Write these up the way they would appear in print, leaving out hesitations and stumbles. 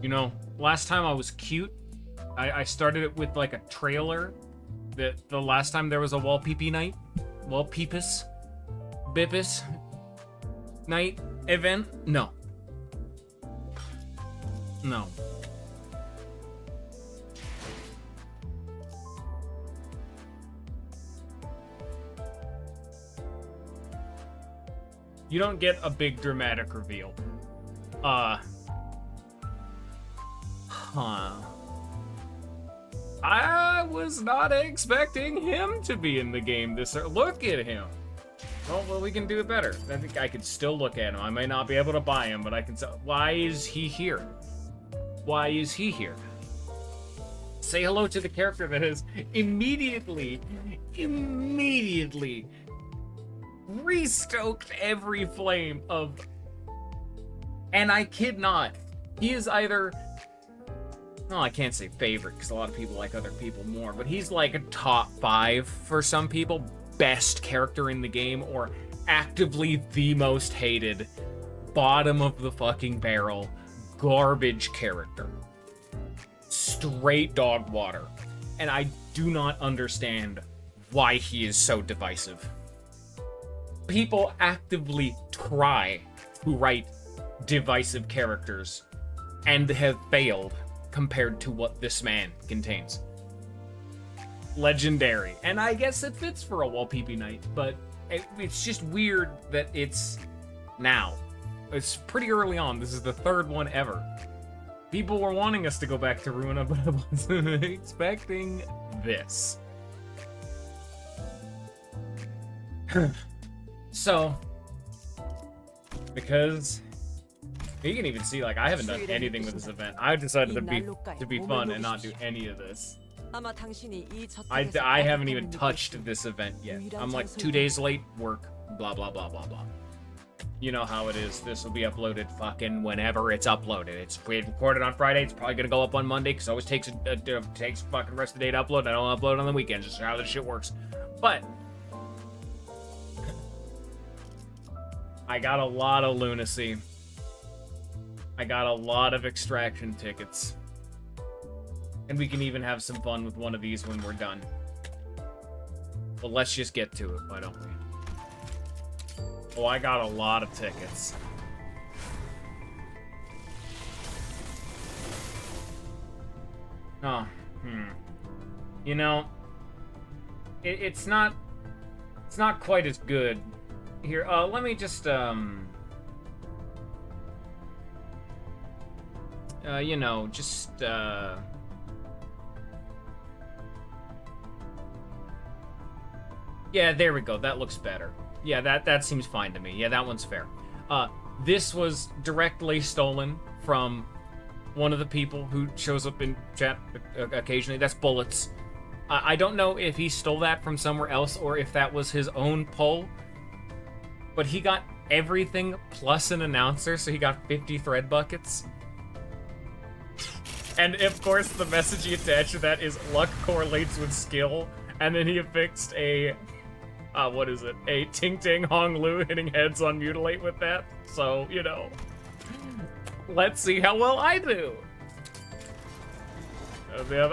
You know, last time I was cute, I started it with like a trailer. That the last time there was a Wallpeepy night, Wallpeepus, Bippus night event. No. No. You don't get a big dramatic reveal. I was not expecting him to be in the game this early. Look at him. Oh, well, we can do it better. I think I could still look at him. I may not be able to buy him, but I can tell. Why is he here? Why is he here? Say hello to the character that has immediately restoked every flame of... And I kid not. He is either... No, I can't say favorite, because a lot of people like other people more, but he's like a top 5 for some people. Best character in the game, or actively the most hated, bottom of the fucking barrel, garbage character. Straight dog water. And I do not understand why he is so divisive. People actively try to write divisive characters and have failed compared to what this man contains. Legendary. And I guess it fits for a Wallpeepy night, but it's just weird that it's now. It's pretty early on. This is the 3rd one ever. People were wanting us to go back to Ruina, but I wasn't expecting this. So, because you can even see, like, I haven't done anything with this event. I decided to be fun and not do any of this. I haven't even touched this event yet. I'm like 2 days late, work, blah, blah, blah, blah, blah. You know how it is. This will be uploaded fucking whenever it's uploaded. It's recorded on Friday. It's probably gonna go up on Monday, because it always takes fucking rest of the day to upload. I don't upload on the weekends. Just how this shit works. But I got a lot of lunacy. I got a lot of extraction tickets. And we can even have some fun with one of these when we're done. But let's just get to it, why don't we? Oh, I got a lot of tickets. Oh, You know, it's not quite as good. Here, let me just, you know, just, yeah, there we go. That looks better. Yeah, that seems fine to me. Yeah, that one's fair. This was directly stolen from one of the people who shows up in chat occasionally. That's Bullets. I don't know if he stole that from somewhere else or if that was his own poll, but he got everything plus an announcer, so he got 50 thread buckets. And of course, the message he attached to that is luck correlates with skill, and then he affixed a what is it? A Ting Ting Hong Lu hitting heads on Mutilate with that. So, you know, let's see how well I do.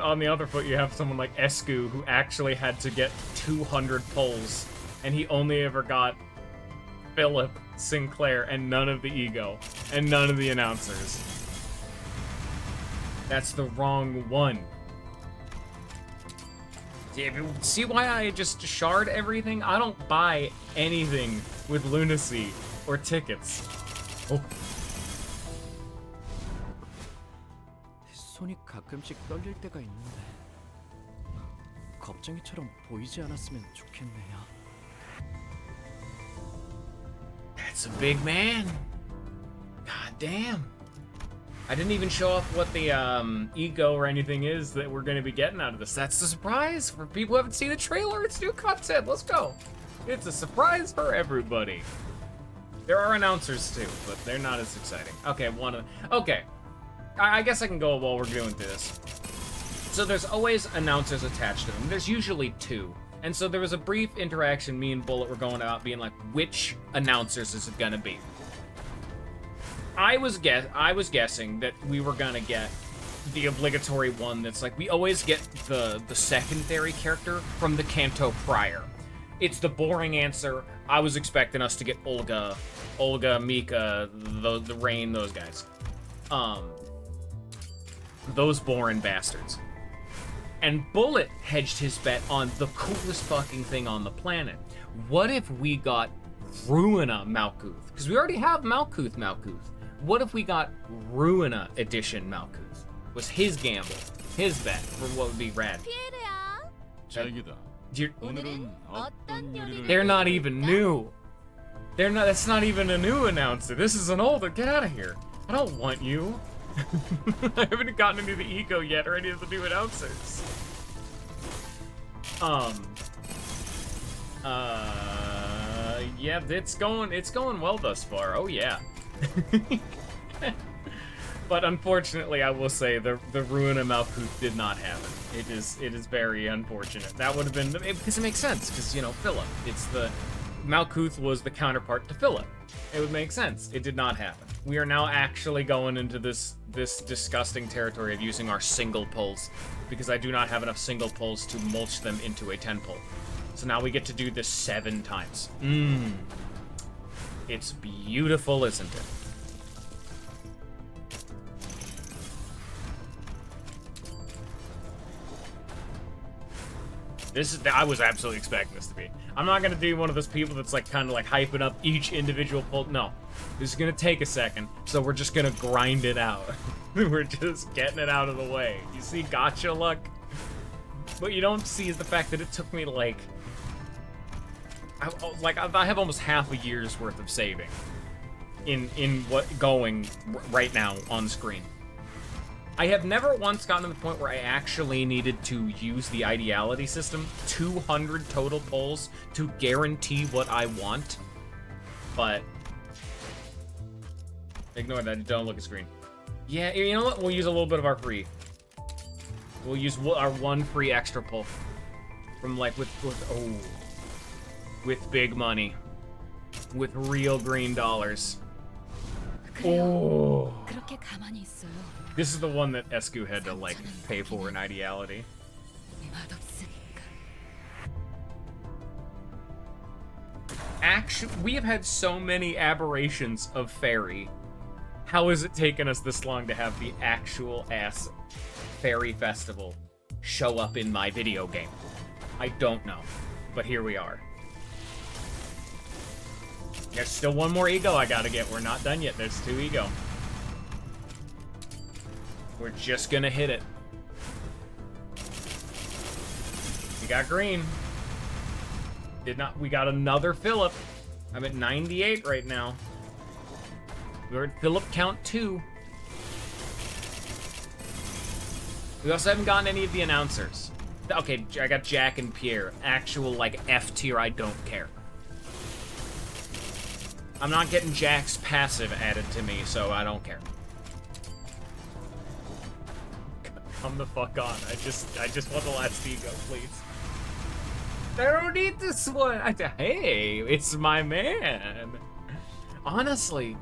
On the other foot, you have someone like Escu, who actually had to get 200 pulls, and he only ever got Philip, Sinclair, and none of the ego, and none of the announcers. That's the wrong one. See why I just shard everything? I don't buy anything with lunacy or tickets. Oh. 손이 가끔씩 떨릴 때가 있는데 겁쟁이처럼 보이지 않았으면 좋겠네요. That's a big man. God damn. I didn't even show off what the ego or anything is that we're going to be getting out of this. That's the surprise for people who haven't seen the trailer. It's new content. Let's go. It's a surprise for everybody. There are announcers too, but they're not as exciting. Okay, okay. I guess I can go while we're doing this. So there's always announcers attached to them. There's usually 2. And so there was a brief interaction. Me and Bullet were going out being like, which announcers is it going to be? I was guessing that we were gonna get the obligatory one that's like, we always get the secondary character from the Kanto prior. It's the boring answer. I was expecting us to get Olga, Mika, the Rain, those guys. Those boring bastards. And Bullet hedged his bet on the coolest fucking thing on the planet. What if we got Ruina Malkuth? Because we already have Malkuth. What if we got Ruina Edition Malkuth? Was his gamble, his bet for what would be rad. They're not even new. That's not even a new announcer. This is an older. Get out of here. I don't want you. I haven't gotten into the ego yet or any of the new announcers. Yeah, it's going well thus far. Oh yeah. But unfortunately, I will say the Ruin of Malkuth did not happen. It is very unfortunate. That would have been, because it makes sense, because, you know, Philip. Malkuth was the counterpart to Philip. It would make sense. It did not happen. We are now actually going into this disgusting territory of using our single pulls, because I do not have enough single pulls to mulch them into a 10 pull. So now we get to do this 7 times. It's beautiful, isn't it? I was absolutely expecting this to be. I'm not gonna do one of those people that's like kind of like hyping up each individual pull. No, this is gonna take a second, so we're just gonna grind it out. We're just getting it out of the way. You see gotcha luck? What you don't see is the fact that it took me like I have almost half a year's worth of saving in what going right now on screen. I have never once gotten to the point where I actually needed to use the ideality system, 200 total pulls, to guarantee what I want. But ignore that, don't look at screen. Yeah, you know what? We'll use a little bit of our free. We'll use our 1 free extra pull from like with big money, with real green dollars. Oh. This is the one that Escu had to, like, pay for in ideality. Actually, we have had so many aberrations of Fairy. How has it taken us this long to have the actual ass Fairy Festival show up in my video game? I don't know, but here we are. There's still 1 more ego I gotta get. We're not done yet. There's 2 ego. We're just gonna hit it. We got green. We got another Philip. I'm at 98 right now. We're at Philip count 2. We also haven't gotten any of the announcers. Okay, I got Jack and Pierre. Actual, like, F tier, I don't care. I'm not getting Jack's passive added to me, so I don't care. Come the fuck on. I just want the last ego, please. I don't need this one. Hey, it's my man. Honestly,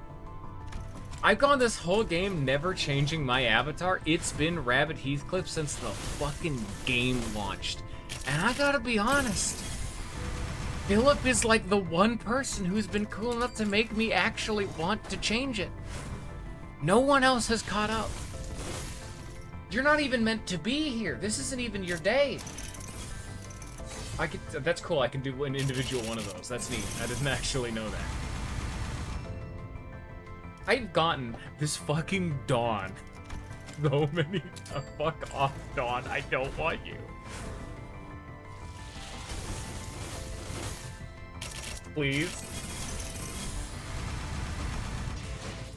I've gone this whole game never changing my avatar. It's been Rabbit Heathcliff since the fucking game launched. And I gotta be honest, Philip is like the one person who's been cool enough to make me actually want to change it. No one else has caught up. You're not even meant to be here. This isn't even your day. That's cool. I can do an individual one of those. That's neat. I didn't actually know that. I've gotten this fucking Dawn so many times. Fuck off, Dawn. I don't want you. Please.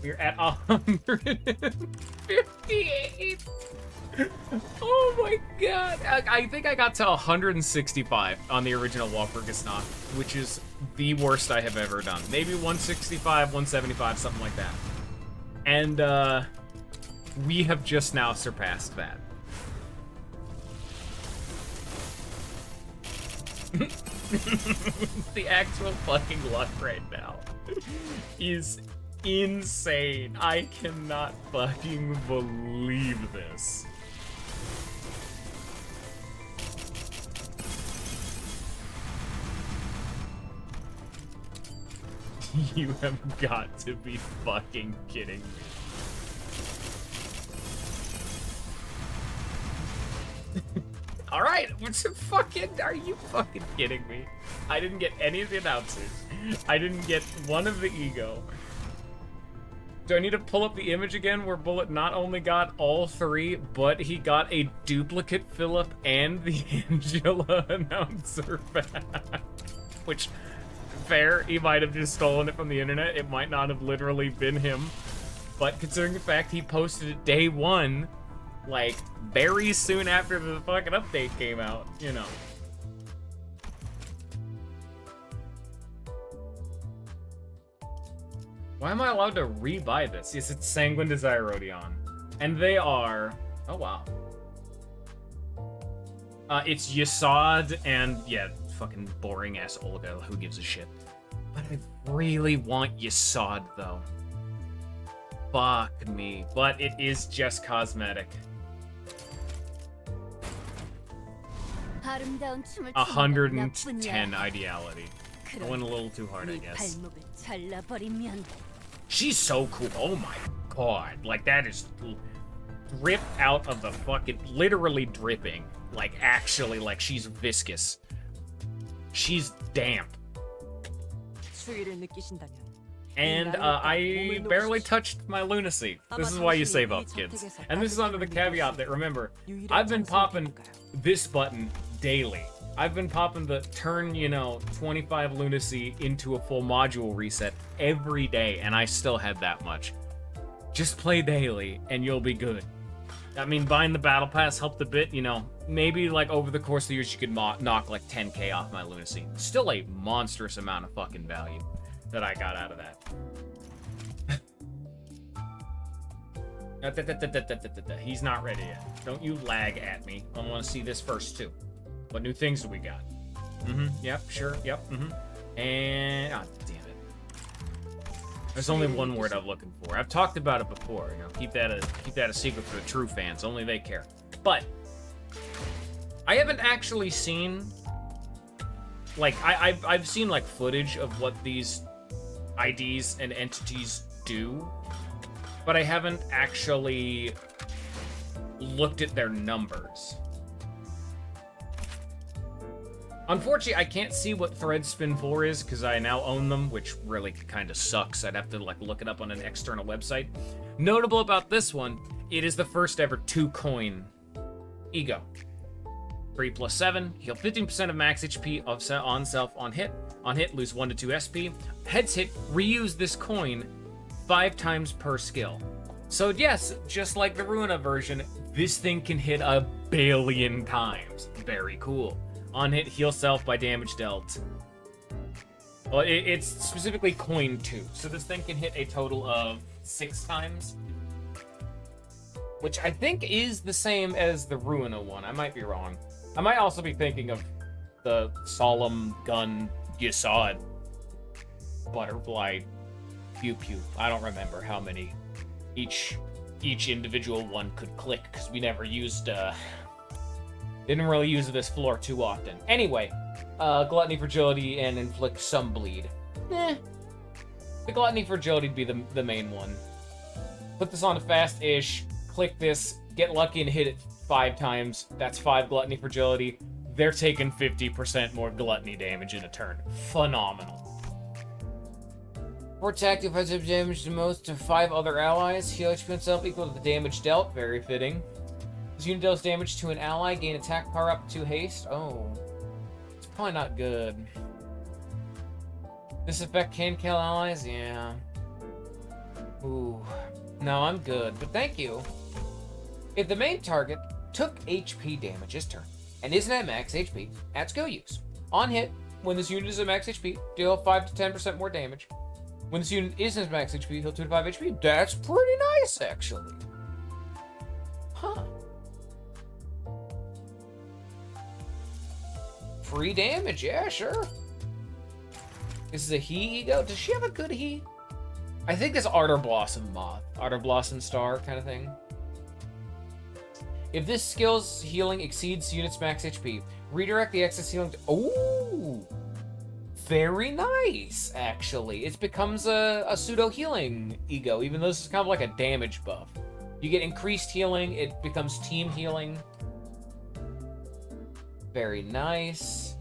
We're at 158. Oh my god. I think I got to 165 on the original Walpurgisnacht, which is the worst I have ever done. Maybe 165, 175, something like that. And we have just now surpassed that. The actual fucking luck right now is insane. I cannot fucking believe this. You have got to be fucking kidding me. Alright, what's the fucking, are you fucking kidding me? I didn't get any of the announcers. I didn't get one of the ego. Do I need to pull up the image again where Bullet not only got all three, but he got a duplicate Philip and the Angela announcer back? Which, fair, he might have just stolen it from the internet. It might not have literally been him. But considering the fact he posted it day one, like, very soon after the fucking update came out, you know. Why am I allowed to re-buy this? Yes, it's Sanguine Desire Rodion. And they are... Oh, wow. It's Yasad and, yeah, fucking boring-ass Olga. Who gives a shit? But I really want Yasad, though. Fuck me. But it is just cosmetic. 110 ideality. I went a little too hard, I guess. She's so cool. Oh my god. Like, that is dripped out of the fucking... Literally dripping. Like, actually, like, she's viscous. She's damp. And I barely touched my lunacy. This is why you save up, kids. And this is under the caveat that, remember, I've been popping this button daily. I've been popping the turn, 25 lunacy into a full module reset every day, and I still had that much. Just play daily, and you'll be good. I mean, buying the battle pass helped a bit, maybe like over the course of the years you could knock like 10k off my lunacy. Still a monstrous amount of fucking value that I got out of that. He's not ready yet. Don't you lag at me. I want to see this first, too. What new things do we got? Yep, sure, yep, And... Oh, damn it. There's only one word I'm looking for. I've talked about it before, keep that a secret for the true fans. Only they care. But... I haven't actually seen... Like, I've seen, like, footage of what these IDs and entities do, but I haven't actually looked at their numbers. Unfortunately, I can't see what Thread Spin 4 is because I now own them, which really kind of sucks. I'd have to like look it up on an external website. Notable about this one, it is the first ever 2-coin ego. 3 + 7, heal 15% of max HP on self on hit. On hit, lose 1 to 2 SP. Heads hit, reuse this coin 5 times per skill. So yes, just like the Ruina version, this thing can hit a billion times. Very cool. On hit, heal self by damage dealt. Well, it's specifically coin 2, so this thing can hit a total of 6 times. Which I think is the same as the Ruina one. I might be wrong. I might also be thinking of the Solemn Gun Yasad Butterfly Pew Pew. I don't remember how many each individual one could click, because we never used, didn't really use this floor too often. Anyway, Gluttony, Fragility, and Inflict some bleed. The Gluttony, Fragility would be the main one. Put this on a fast-ish, click this, get lucky and hit it 5 times. That's 5 Gluttony, Fragility. They're taking 50% more Gluttony damage in a turn. Phenomenal. For attack, defensive damage the most to 5 other allies. Heal HP itself equal to the damage dealt. Very fitting. This unit deals damage to an ally. Gain attack power up to haste. Oh. It's probably not good. This effect can kill allies? Yeah. Ooh. No, I'm good. But thank you. If the main target took HP damage this turn and isn't at max HP, at skill use. On hit, when this unit is at max HP, deal 5 to 10% more damage. When this unit isn't at max HP, heal 2 to 5 HP. That's pretty nice, actually. Huh. Free damage, yeah, sure. This is a he ego. Does she have a good he? I think it's Ardor Blossom Moth. Ardor Blossom Star kind of thing. If this skill's healing exceeds unit's max HP, redirect the excess healing to... Oh! Very nice, actually. It becomes a pseudo-healing ego, even though this is kind of like a damage buff. You get increased healing, it becomes team healing. Very nice.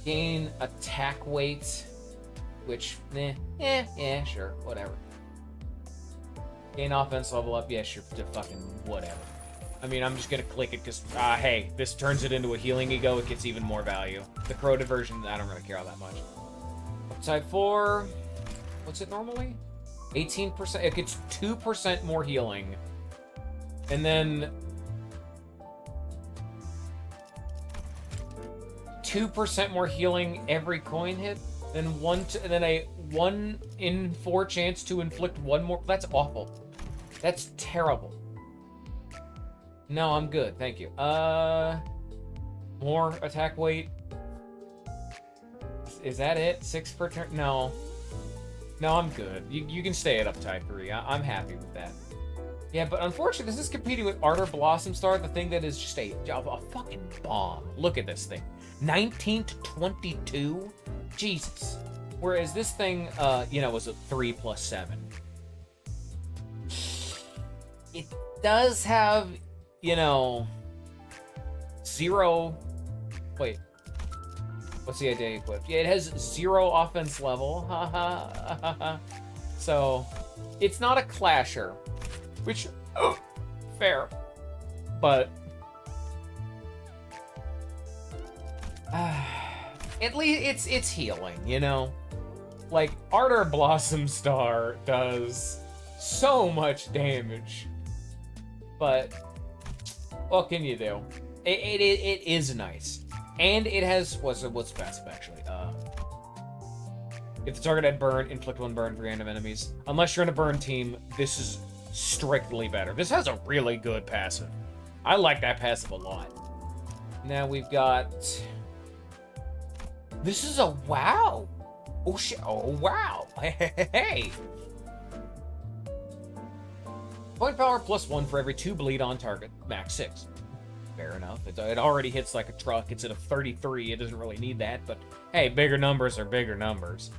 Gain attack weight, which, sure, whatever. Gain offense level up, yeah, sure, fucking whatever. I mean, I'm just gonna click it because, hey, this turns it into a healing ego, it gets even more value. The corroded version, I don't really care all that much. Upside 4, what's it normally? 18%, it gets 2% more healing. And then 2% more healing every coin hit. Then a 1 in 4 chance to inflict 1 more. That's awful. That's terrible. No, I'm good. Thank you. More attack weight. Is that it? 6 per turn? No. No, I'm good. You can stay at upside 3. I'm happy with that. Yeah, but unfortunately, this is competing with Ardor Blossom Star, the thing that is just a fucking bomb. Look at this thing. 19 to 22? Jesus. Whereas this thing, was a 3 plus 7. It does have, 0... Wait. What's the idea equipped? Yeah, it has 0 offense level. So, it's not a clasher. Which, fair. But... at least it's healing, Like, Ardor Blossom Star does so much damage. But what can you do? It is nice. And it has what's passive actually? If the target had burn, inflict 1 burn for random enemies. Unless you're in a burn team, this is strictly better. This has a really good passive. I like that passive a lot. Now we've got... This is a wow. Oh shit! Oh wow! Hey. Point power plus 1 for every 2 bleed on target. Max 6. Fair enough. It already hits like a truck. It's at a 33. It doesn't really need that, but hey, bigger numbers are bigger numbers.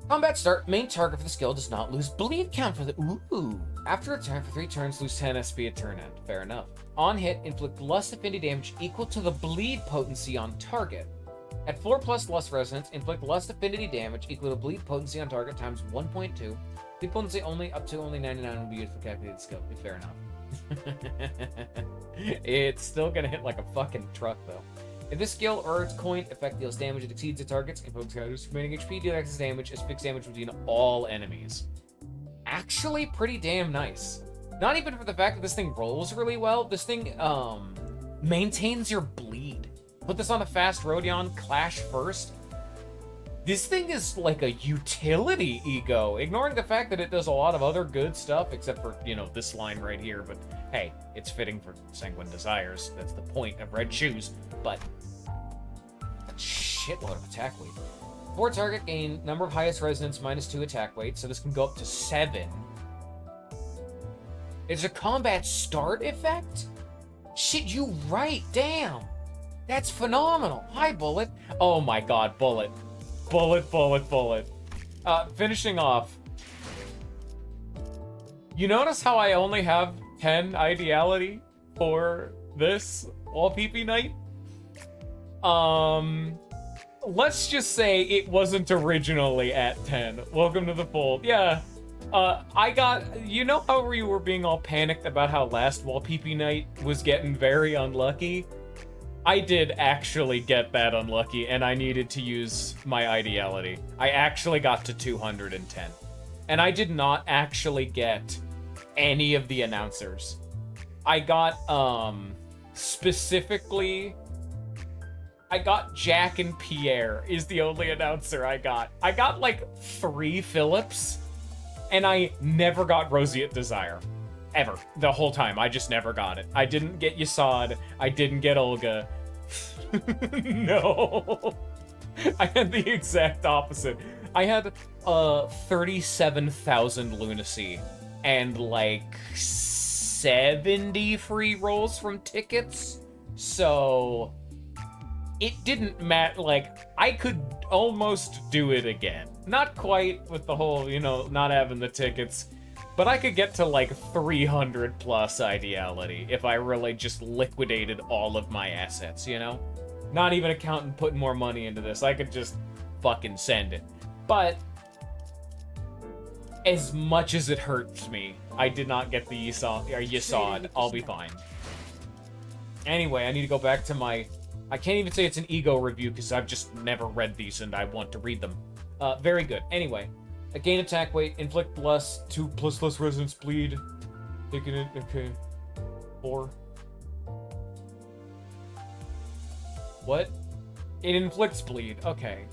Combat start. Main target for the skill does not lose bleed count for the... Ooh. After attack for 3 turns, lose 10 SP at turn end. Fair enough. On hit, inflict lust affinity damage equal to the bleed potency on target. At 4 plus lust resonance, inflict lust affinity damage equal to bleed potency on target times 1.2. Bleed potency up to 99 will be used for calculated skill. Fair enough. It's still gonna hit like a fucking truck though. If this skill or its coin effect deals damage that exceeds the target's and focus counters remaining HP, deal excess damage as fixed damage between all enemies. Actually, pretty damn nice. Not even for the fact that this thing rolls really well. This thing maintains your bleed. Put this on a fast Rodion, clash first. This thing is like a utility ego, ignoring the fact that it does a lot of other good stuff, except for, this line right here. But hey, it's fitting for Sanguine Desires. That's the point of red shoes. But a shitload of attack weight. For target, gain number of highest resonance -2 attack weight, so this can go up to 7. It's a combat start effect? Shit, you right, damn. That's phenomenal. Hi, Bullet. Oh my god, Bullet. Bullet. Finishing off. You notice how I only have 10 ideality for this Wall PP Night? Let's just say it wasn't originally at 10. Welcome to the fold. Yeah. I got... You know how we were being all panicked about how last Wall PP Night was getting very unlucky? I did actually get that unlucky, and I needed to use my ideality. I actually got to 210. And I did not actually get any of the announcers. I got, specifically... I got Jack and Pierre is the only announcer I got. I got, like, 3 Phillips, and I never got Roseate Desire. Ever. The whole time. I just never got it. I didn't get Yasad. I didn't get Olga. No. I had the exact opposite. I had 37,000 lunacy and like 70 free rolls from tickets. So it didn't matter. Like, I could almost do it again. Not quite with the whole, you know, not having the tickets, but I could get to like 300 plus ideality if I really just liquidated all of my assets, you know? Not even accounting putting more money into this. I could just fucking send it. But as much as it hurts me, I did not get the Yasod. I'll be fine. Anyway, I need to go back to my... I can't even say it's an ego review because I've just never read these and I want to read them. Very good. Anyway, gain attack weight, inflict plus 2+ less resistance bleed. Taking it, okay. 4. What? It inflicts bleed. Okay.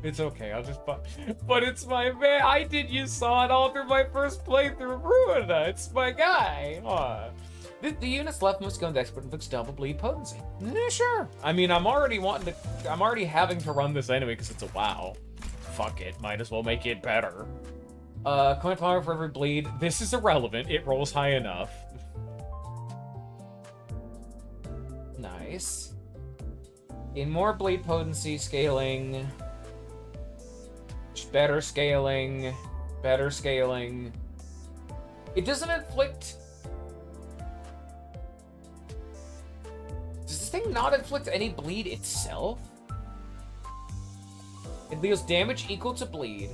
It's okay, I'll just... But it's my man! I did Yasod all through my first playthrough of Ruina! It's my guy! Aw. The unit's leftmost gun expert inflicts double bleed potency. Sure. I mean, I'm already having to run this anyway because it's a WoW. Fuck it, might as well make it better. Coin power for every bleed. This is irrelevant. It rolls high enough. Nice. In more bleed potency, scaling. Better scaling. Better scaling. It doesn't inflict... Does this thing not inflict any bleed itself? It deals damage equal to bleed.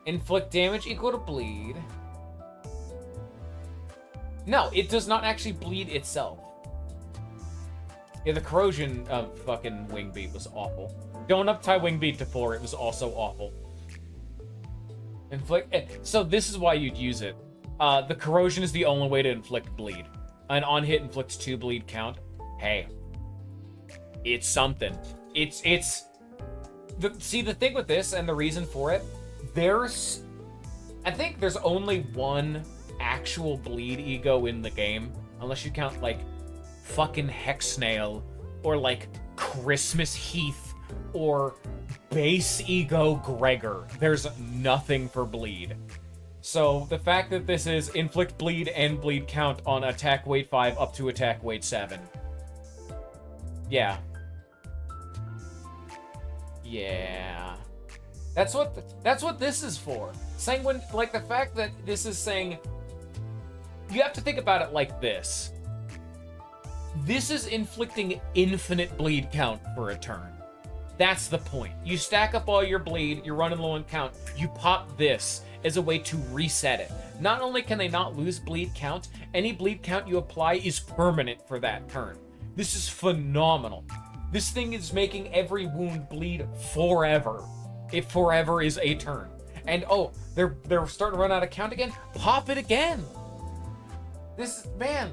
Inflict damage equal to bleed. No, it does not actually bleed itself. Yeah, the corrosion of fucking Wingbeat was awful. Don't uptie Wingbeat to 4, it was also awful. Inflict... So this is why you'd use it. The corrosion is the only way to inflict bleed. An on-hit inflicts 2 bleed count. Hey, it's something. It's see, the thing with this and the reason for it, I think there's only one actual bleed ego in the game, unless you count like fucking Hexnail or like Christmas Heath or base ego Gregor. There's nothing for bleed. So the fact that this is inflict bleed and bleed count on attack weight 5 up to attack weight 7. Yeah. Yeah. That's what this is for. Saying like the fact that this is saying, you have to think about it like this. This is inflicting infinite bleed count for a turn. That's the point. You stack up all your bleed, you're running low on count, you pop this as a way to reset it. Not only can they not lose bleed count, any bleed count you apply is permanent for that turn. This is phenomenal. This thing is making every wound bleed forever. If forever is a turn. And oh, they're starting to run out of count again? Pop it again! This, man,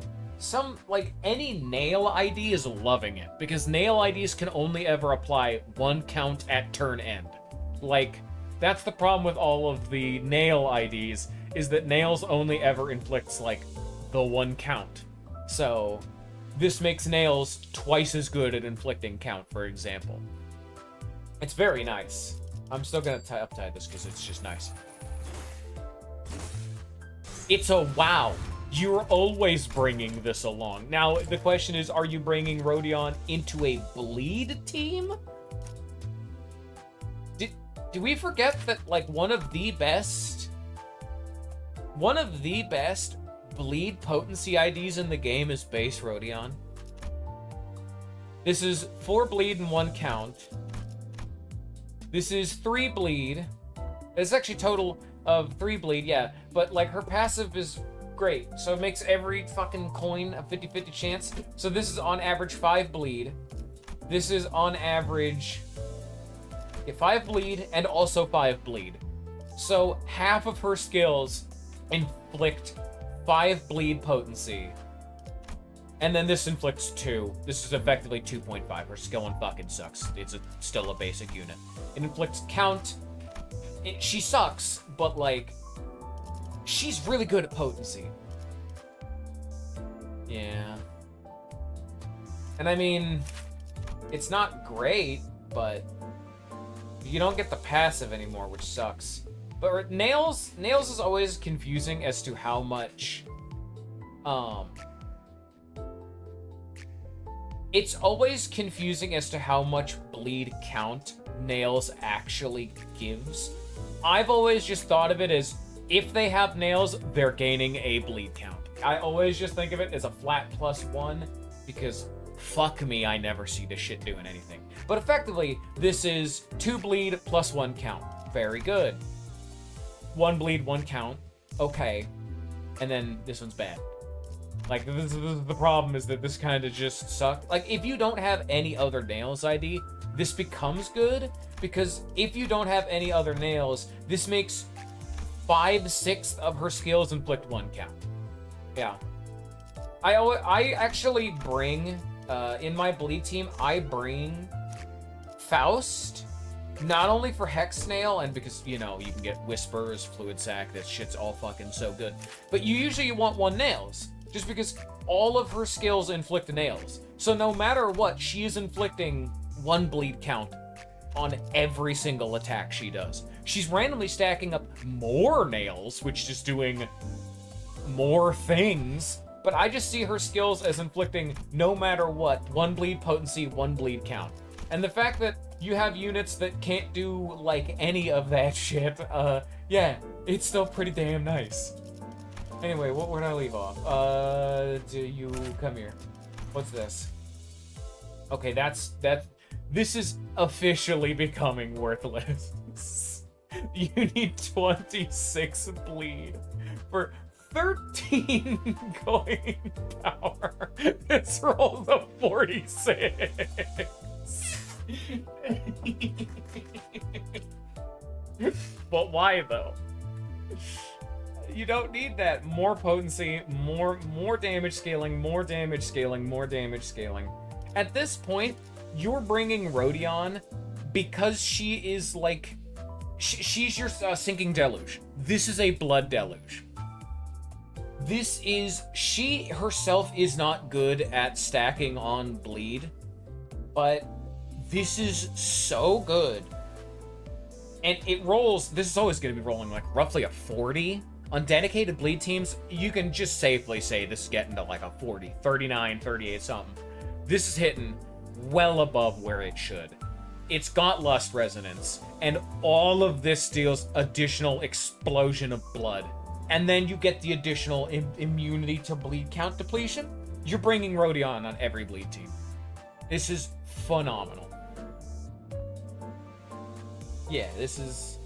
any nail ID is loving it. Because nail IDs can only ever apply 1 count at turn end. Like, that's the problem with all of the nail IDs, is that nails only ever inflicts, like, the 1 count. So... this makes nails twice as good at inflicting count, for example. It's very nice. I'm still gonna uptie this because it's just nice. It's a WoW. You're always bringing this along. Now, the question is, are you bringing Rodion into a bleed team? Do we forget that, like, one of the best bleed potency IDs in the game is base Rodion? This is 4 bleed and 1 count. This is 3 bleed. It's actually total of 3 bleed, yeah. But, like, her passive is great. So it makes every fucking coin a 50-50 chance. So this is on average 5 bleed. This is on average 5 bleed and also 5 bleed. So half of her skills inflict 5 bleed potency. And then this inflicts 2. This is effectively 2.5. Her skill one fucking sucks. It's still a basic unit. It inflicts count. She sucks, but like, she's really good at potency. Yeah. And I mean, it's not great, but You don't get the passive anymore, which sucks. But nails is always confusing as to how much, it's always confusing as to how much bleed count nails actually gives. I've always just thought of it as, if they have nails, they're gaining a bleed count. I always just think of it as a flat +1, because fuck me, I never see this shit doing anything. But effectively, this is 2 bleed +1 count. Very good. 1 bleed, 1 count. Okay. And then this one's bad. Like, this is the problem, is that this kind of just sucks. Like, if you don't have any other nails ID, this becomes good, because if you don't have any other nails, this makes 5/6 of her skills inflict 1 count. Yeah. I actually bring, in my bleed team, I bring Faust, not only for Hex Snail, and because, you know, you can get Whispers, Fluid Sac, that shit's all fucking so good, but you want 1 nails, just because all of her skills inflict nails. So no matter what, she is inflicting 1 bleed count on every single attack she does. She's randomly stacking up more nails, which is doing more things, but I just see her skills as inflicting, no matter what, 1 bleed potency, 1 bleed count. And the fact that you have units that can't do, like, any of that shit, yeah, it's still pretty damn nice. Anyway, where did I leave off? Do you come here? What's this? Okay, this is officially becoming worthless. You need 26 bleed for 13 coin power. This rolls a 46. But why though? You don't need that. More potency, more damage scaling, more damage scaling, more damage scaling. At this point, you're bringing Rodion because she is like, she's your sinking deluge. This is a blood deluge. She herself is not good at stacking on bleed, but this is so good. And it rolls, this is always going to be rolling like roughly a 40. On dedicated bleed teams, you can just safely say this is getting to like a 40, 39, 38 something. This is hitting well above where it should. It's got Lust Resonance, and all of this deals additional explosion of blood. And then you get the additional immunity to bleed count depletion. You're bringing Rodion on every bleed team. This is phenomenal. Yeah, this is...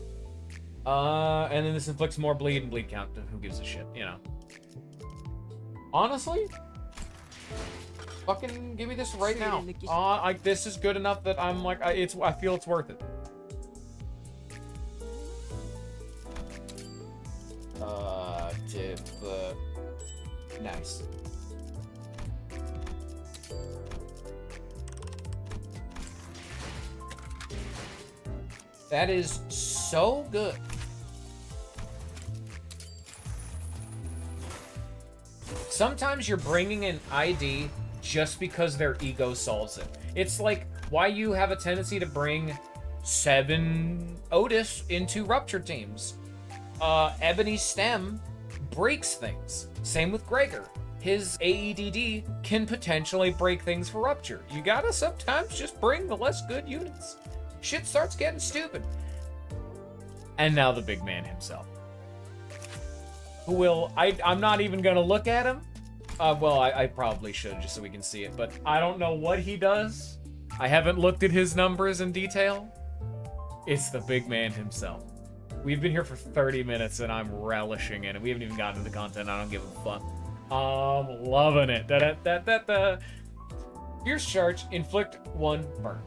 and then this inflicts more bleed and bleed count. Who gives a shit, you know? Honestly? Fucking give me this right now. This is good enough that I'm like, I feel it's worth it. Nice. That is so good. Sometimes you're bringing an ID just because their ego solves it. It's like why you have a tendency to bring 7 Otis into Rupture teams. Ebony Stem breaks things. Same with Gregor. His AEDD can potentially break things for Rupture. You gotta sometimes just bring the less good units. Shit starts getting stupid. And now the big man himself. Who will... I'm not even gonna look at him. Well, I probably should just so we can see it, but I don't know what he does. I haven't looked at his numbers in detail. It's the big man himself. We've been here for 30 minutes and I'm relishing in it. We haven't even gotten to the content. I don't give a fuck. I'm loving it. Fierce Charge, inflict 1 burn.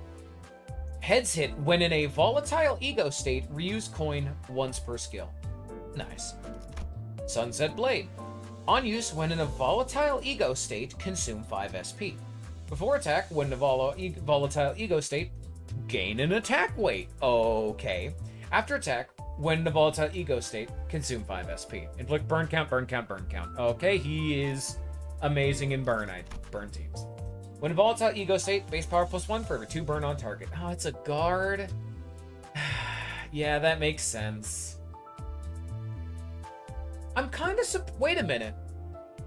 Heads hit when in a volatile ego state, reuse coin once per skill. Nice. Sunset Blade. On use when in a volatile ego state, consume 5 SP. Before attack, when in a volatile ego state, gain an attack weight. Okay. After attack, when in a volatile ego state, consume 5 SP. Inflict burn count, burn count, burn count. Okay, he is amazing in burn teams. When in volatile ego state, base power +1 for every 2 burn on target. Oh, it's a guard. Yeah, that makes sense. I'm kind of wait a minute.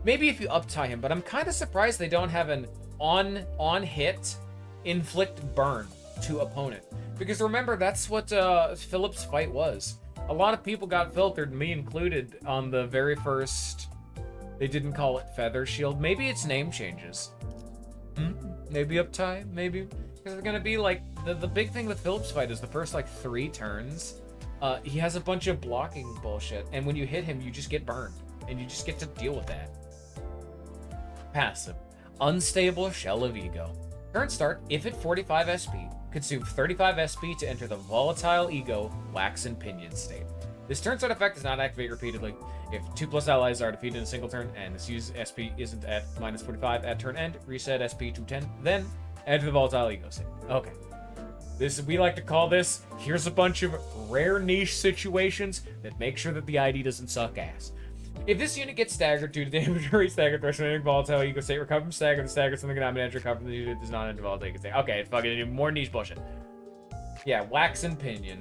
Maybe if you up-tie him, but I'm kind of surprised they don't have an on-hit inflict burn to opponent. Because remember, that's what Philip's fight was. A lot of people got filtered, me included, on the very first... They didn't call it Feather Shield. Maybe its name changes. Maybe up-tie, maybe. Because it's gonna be like... The big thing with Philip's fight is the first, like, 3 turns. He has a bunch of blocking bullshit, and when you hit him, you just get burned. And you just get to deal with that. Passive. Unstable Shell of Ego. Current start, if at 45 SP, consume 35 SP to enter the volatile ego wax and pinion state. This turn start effect does not activate repeatedly. If 2+ allies are defeated in a single turn and this use SP isn't at -45 at turn end, reset SP to 10, then enter the volatile ego state. Okay. This, we like to call this, here's a bunch of rare niche situations that make sure that the ID doesn't suck ass. If this unit gets staggered due to damage or stagger threshold, volatile ego state, recover from stagger, the stagger something cannot be entered, recover from the unit does not enter volatile ego state. Okay, fucking more niche bullshit. Yeah, wax and pinion.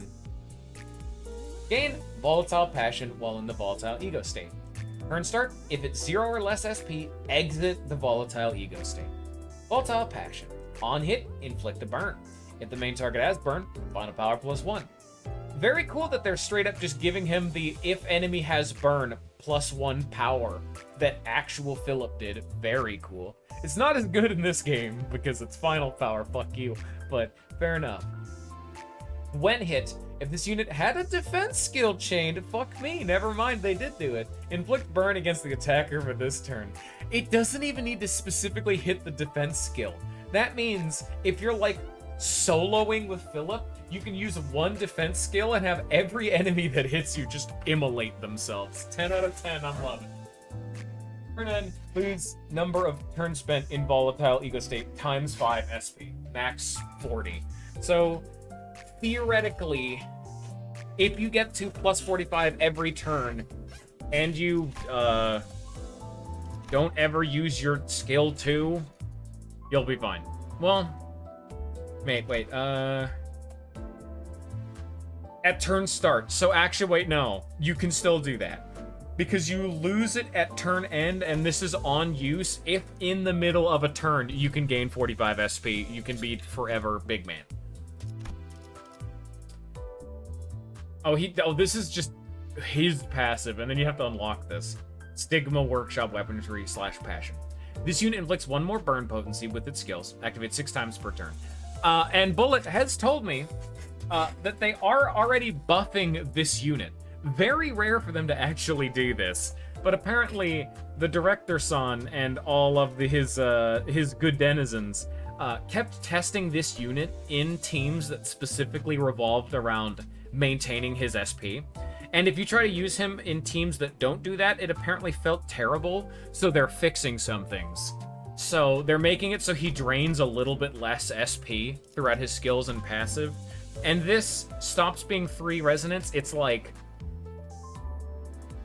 Gain volatile passion while in the volatile ego state. Turn start, if it's 0 or less SP, exit the volatile ego state. Volatile passion. On hit, inflict a burn. If the main target has burn, final power +1. Very cool that they're straight up just giving him the if enemy has burn +1 power that actual Philip did. Very cool. It's not as good in this game because it's final power, fuck you, but fair enough. When hit, if this unit had a defense skill chained, fuck me, never mind, they did do it. Inflict burn against the attacker for this turn. It doesn't even need to specifically hit the defense skill. That means if you're like soloing with Philip, you can use 1 defense skill and have every enemy that hits you just immolate themselves. 10 out of 10, I'm loving it. Turn end includes number of turns spent in volatile ego state times 5 SP, max 40. So theoretically, if you get to +45 every turn and you don't ever use your skill 2, you'll be fine. Well, wait, at turn start. So actually, wait, no. You can still do that. Because you lose it at turn end, and this is on use. If in the middle of a turn, you can gain 45 SP. You can be forever big man. Oh, this is just his passive, and then you have to unlock this. Stigma Workshop Weaponry / Passion. This unit inflicts 1 more burn potency with its skills. Activates 6 times per turn. And Bullet has told me that they are already buffing this unit. Very rare for them to actually do this, but apparently the director son and all of his good denizens kept testing this unit in teams that specifically revolved around maintaining his SP. And if you try to use him in teams that don't do that, it apparently felt terrible, so they're fixing some things. So they're making it so he drains a little bit less SP throughout his skills and passive. And this stops being 3 resonance. It's like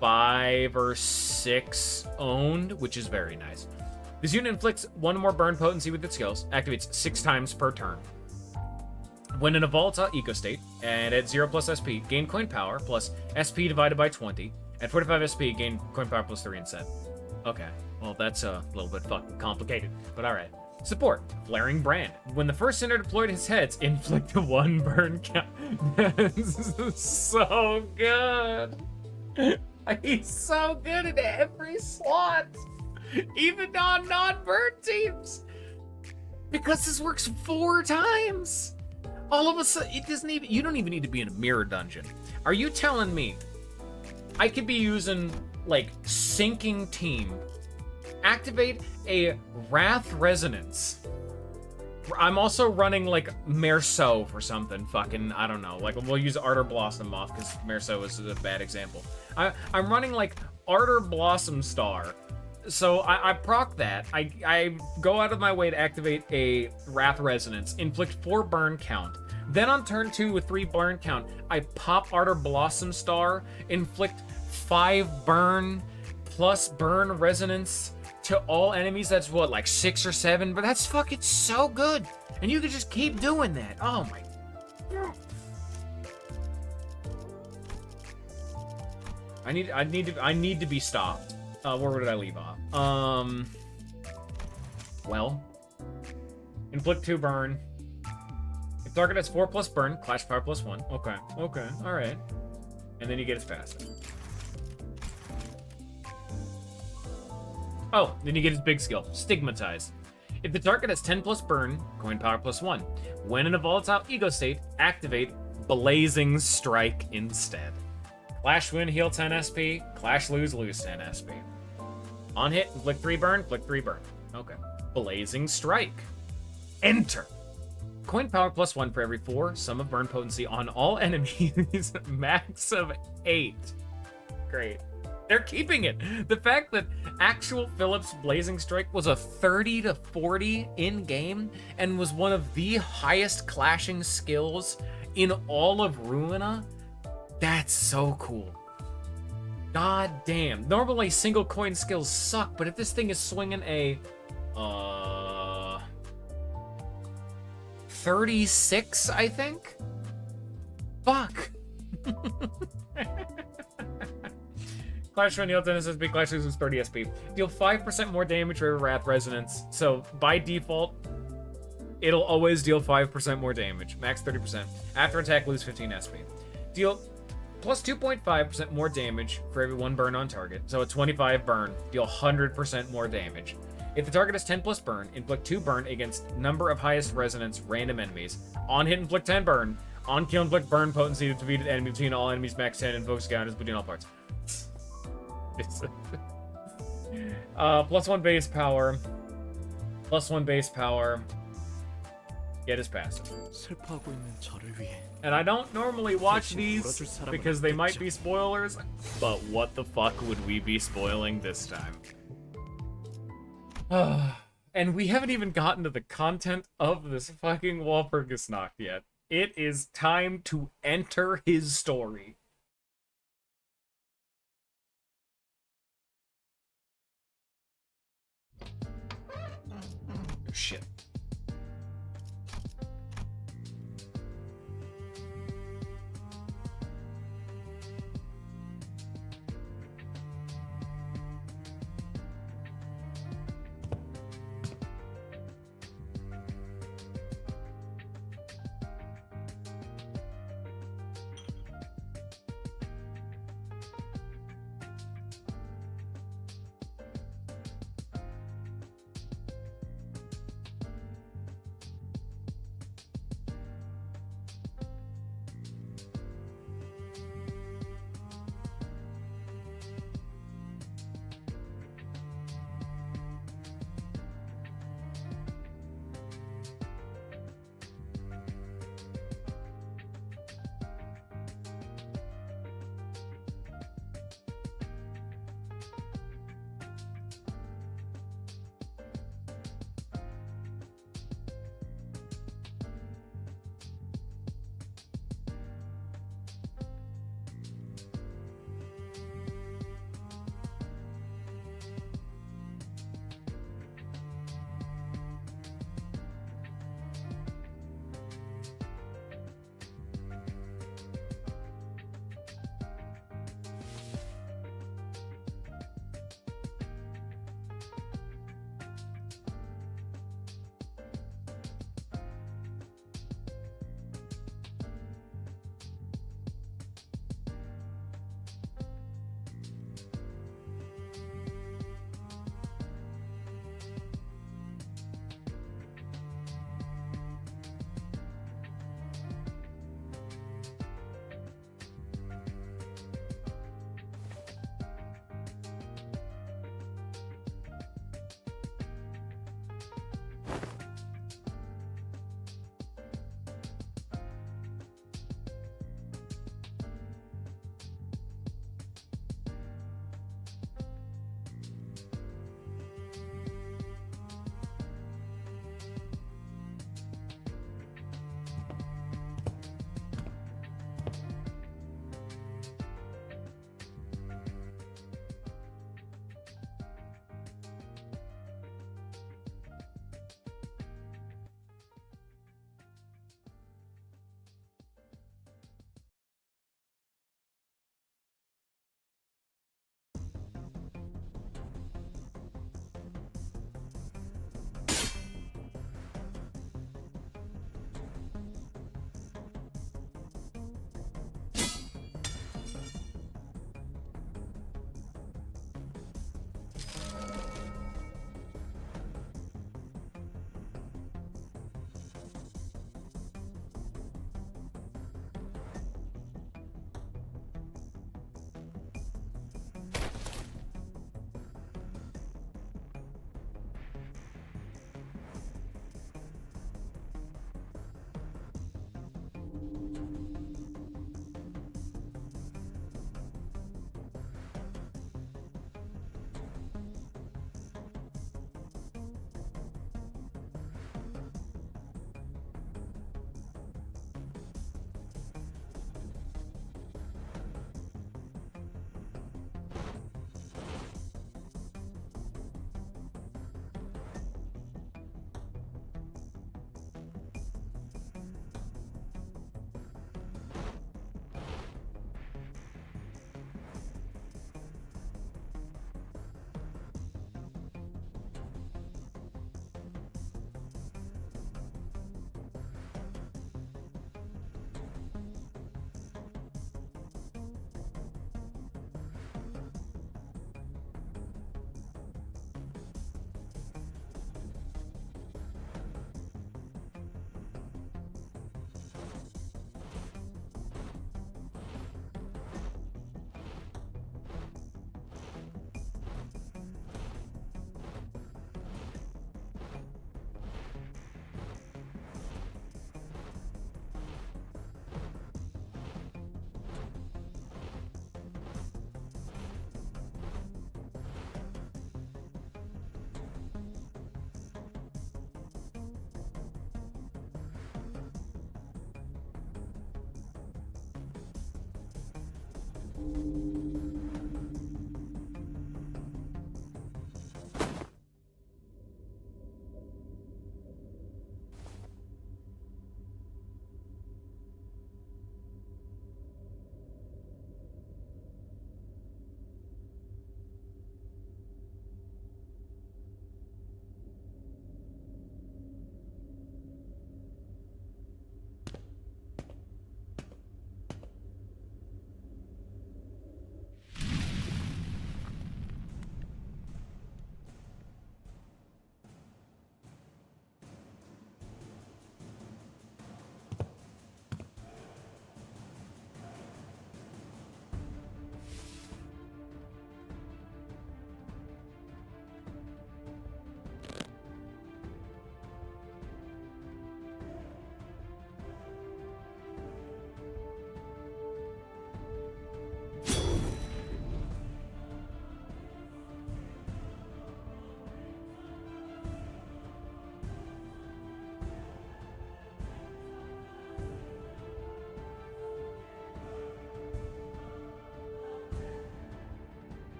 5 or 6 owned, which is very nice. This unit inflicts 1 more burn potency with its skills. Activates 6 times per turn. When in a volatile eco state, and at 0 plus SP, gain coin power plus SP divided by 20. At 45 SP, gain coin power plus 3 instead. Okay, well that's a little bit fucking complicated, but alright. Support, Flaring Brand. When the first center deployed his heads, inflict 1 burn count. This is so good. He's so good in every slot, even on non-burn teams. Because this works 4 times. All of a sudden, it doesn't even, you don't even need to be in a mirror dungeon. Are you telling me I could be using, like, Sinking Team, activate a Wrath Resonance. I'm also running, like, Merceau for something, fucking, I don't know. Like, we'll use Ardor Blossom off, because Merceau is a bad example. I'm running, like, Ardor Blossom Star. So I proc that. I go out of my way to activate a Wrath Resonance, inflict 4 burn count. Then on turn 2 with 3 burn count, I pop Ardor Blossom Star, inflict 5 burn plus burn resonance to all enemies. That's what, like 6 or 7? But that's fucking so good. And you can just keep doing that. Oh my. I need to be stopped. Where did I leave off? Well, inflict 2 burn. If target has 4 plus burn, clash power plus 1. Okay, all right. And then you get his passive. Oh, then you get his big skill, Stigmatize. If the target has 10 plus burn, coin power plus 1. When in a volatile ego state, activate Blazing Strike instead. Clash win, heal 10 SP. Clash lose, lose 10 SP. On hit, inflict 3 burn, inflict 3 burn. Okay. Blazing Strike. Enter. Coin power plus 1 for every 4. Sum of burn potency on all enemies. Max of 8. Great. They're keeping it. The fact that actual Phillips Blazing Strike was a 30 to 40 in game and was one of the highest clashing skills in all of Ruina, that's so cool. God damn. Normally single coin skills suck, but if this thing is swinging a 36, I think? Fuck. Clash run, heal 10 SP, Clash loses 30 SP. Deal 5% more damage for every Wrath Resonance. So, by default, it'll always deal 5% more damage. Max 30%. After attack, lose 15 SP. Deal plus 2.5% more damage for every 1 burn on target. So, a 25 burn. Deal 100% more damage. If the target has 10 plus burn, inflict 2 burn against number of highest resonance random enemies. On hit, inflict 10 burn. On kill, inflict burn potency to defeated enemy between all enemies, max 10, and focus counters between all parts. Plus 1 base power. Plus 1 base power. Get his passive. 슬퍼하고 있는 저를 위해 And I don't normally watch these because they might be spoilers, but what the fuck would we be spoiling this time? And we haven't even gotten to the content of this fucking Walpurgisnacht yet. It is time to enter his story. Shit.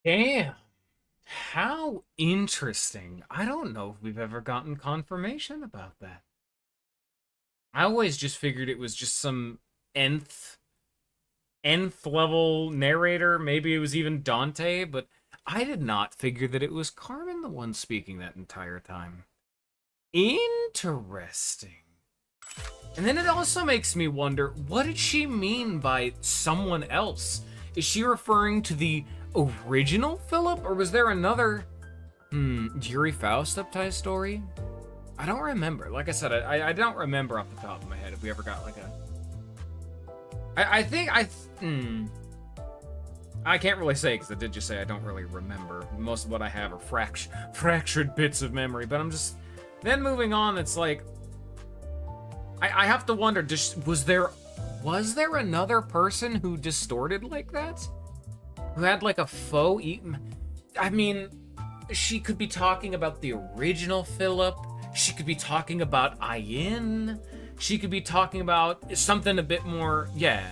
Damn. How interesting. I don't know if we've ever gotten confirmation about that. I always just figured it was just some nth level narrator. Maybe it was even Dante, but I did not figure that it was Carmen the one speaking that entire time. Interesting. And then it also makes me wonder, what did she mean by someone else? Is she referring to the original Philip, or was there another Yuri Faust uptie story? I don't remember. Like I said, I don't remember off the top of my head if we ever got like a... I can't really say, because I did just say I don't really remember. Most of what I have are fractured bits of memory, but I'm just... Then moving on, it's like... I have to wonder, was there another person who distorted like that? Who had like a faux... I mean, she could be talking about the original Philip. She could be talking about Ayin. She could be talking about something a bit more... Yeah.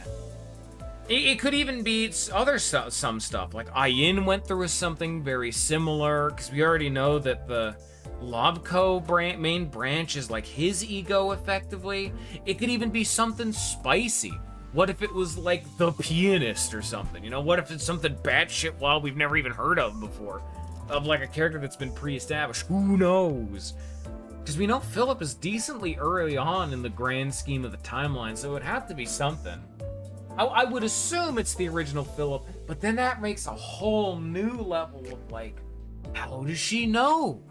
It could even be some stuff. Like Ayin went through something very similar, because we already know that the Lobco main branch is like his ego, effectively. It could even be something spicy. What if it was like the pianist or something? You know, what if it's something batshit wild we've never even heard of before? Of like a character that's been pre-established. Who knows? Because we know Philip is decently early on in the grand scheme of the timeline, so it would have to be something. I would assume it's the original Philip, but then that makes a whole new level of like, how does she know?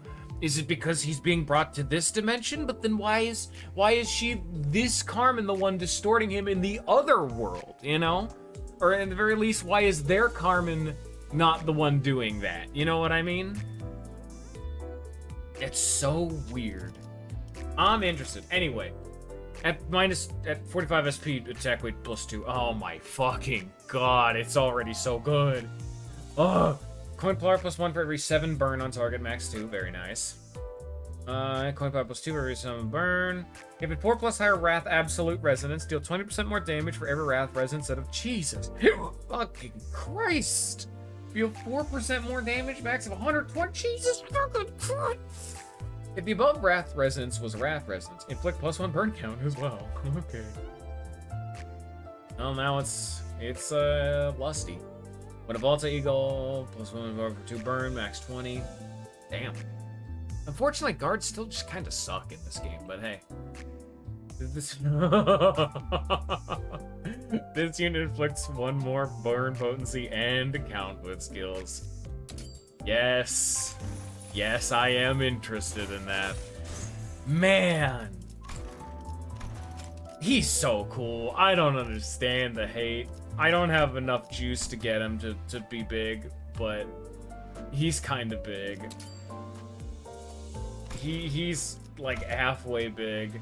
Is it because he's being brought to this dimension? But then why is she, this Carmen, the one distorting him in the other world, you know? Or at the very least, why is their Carmen not the one doing that? You know what I mean? It's so weird. I'm interested. Anyway, at 45 SP attack weight +2. Oh my fucking god, it's already so good. Ugh. Coin power +1 for every 7 burn on target, max 2. Very nice. Coin power +2 for every 7 burn. Give it 4 plus higher Wrath Absolute Resonance. Deal 20% more damage for every Wrath Resonance out of Jesus. Fucking Christ. Deal 4% more damage, max of 120. Jesus fucking Christ. If the above Wrath Resonance was Wrath Resonance, inflict +1 burn count as well. Okay. Well, now it's Lusty. When a Volta Eagle, +1 over 2 burn, max 20. Damn. Unfortunately, guards still just kind of suck in this game, but hey. This this unit inflicts 1 more burn potency and count with skills. Yes. Yes, I am interested in that. Man. He's so cool. I don't understand the hate. I don't have enough juice to get him to be big, but he's kind of big. He's like halfway big.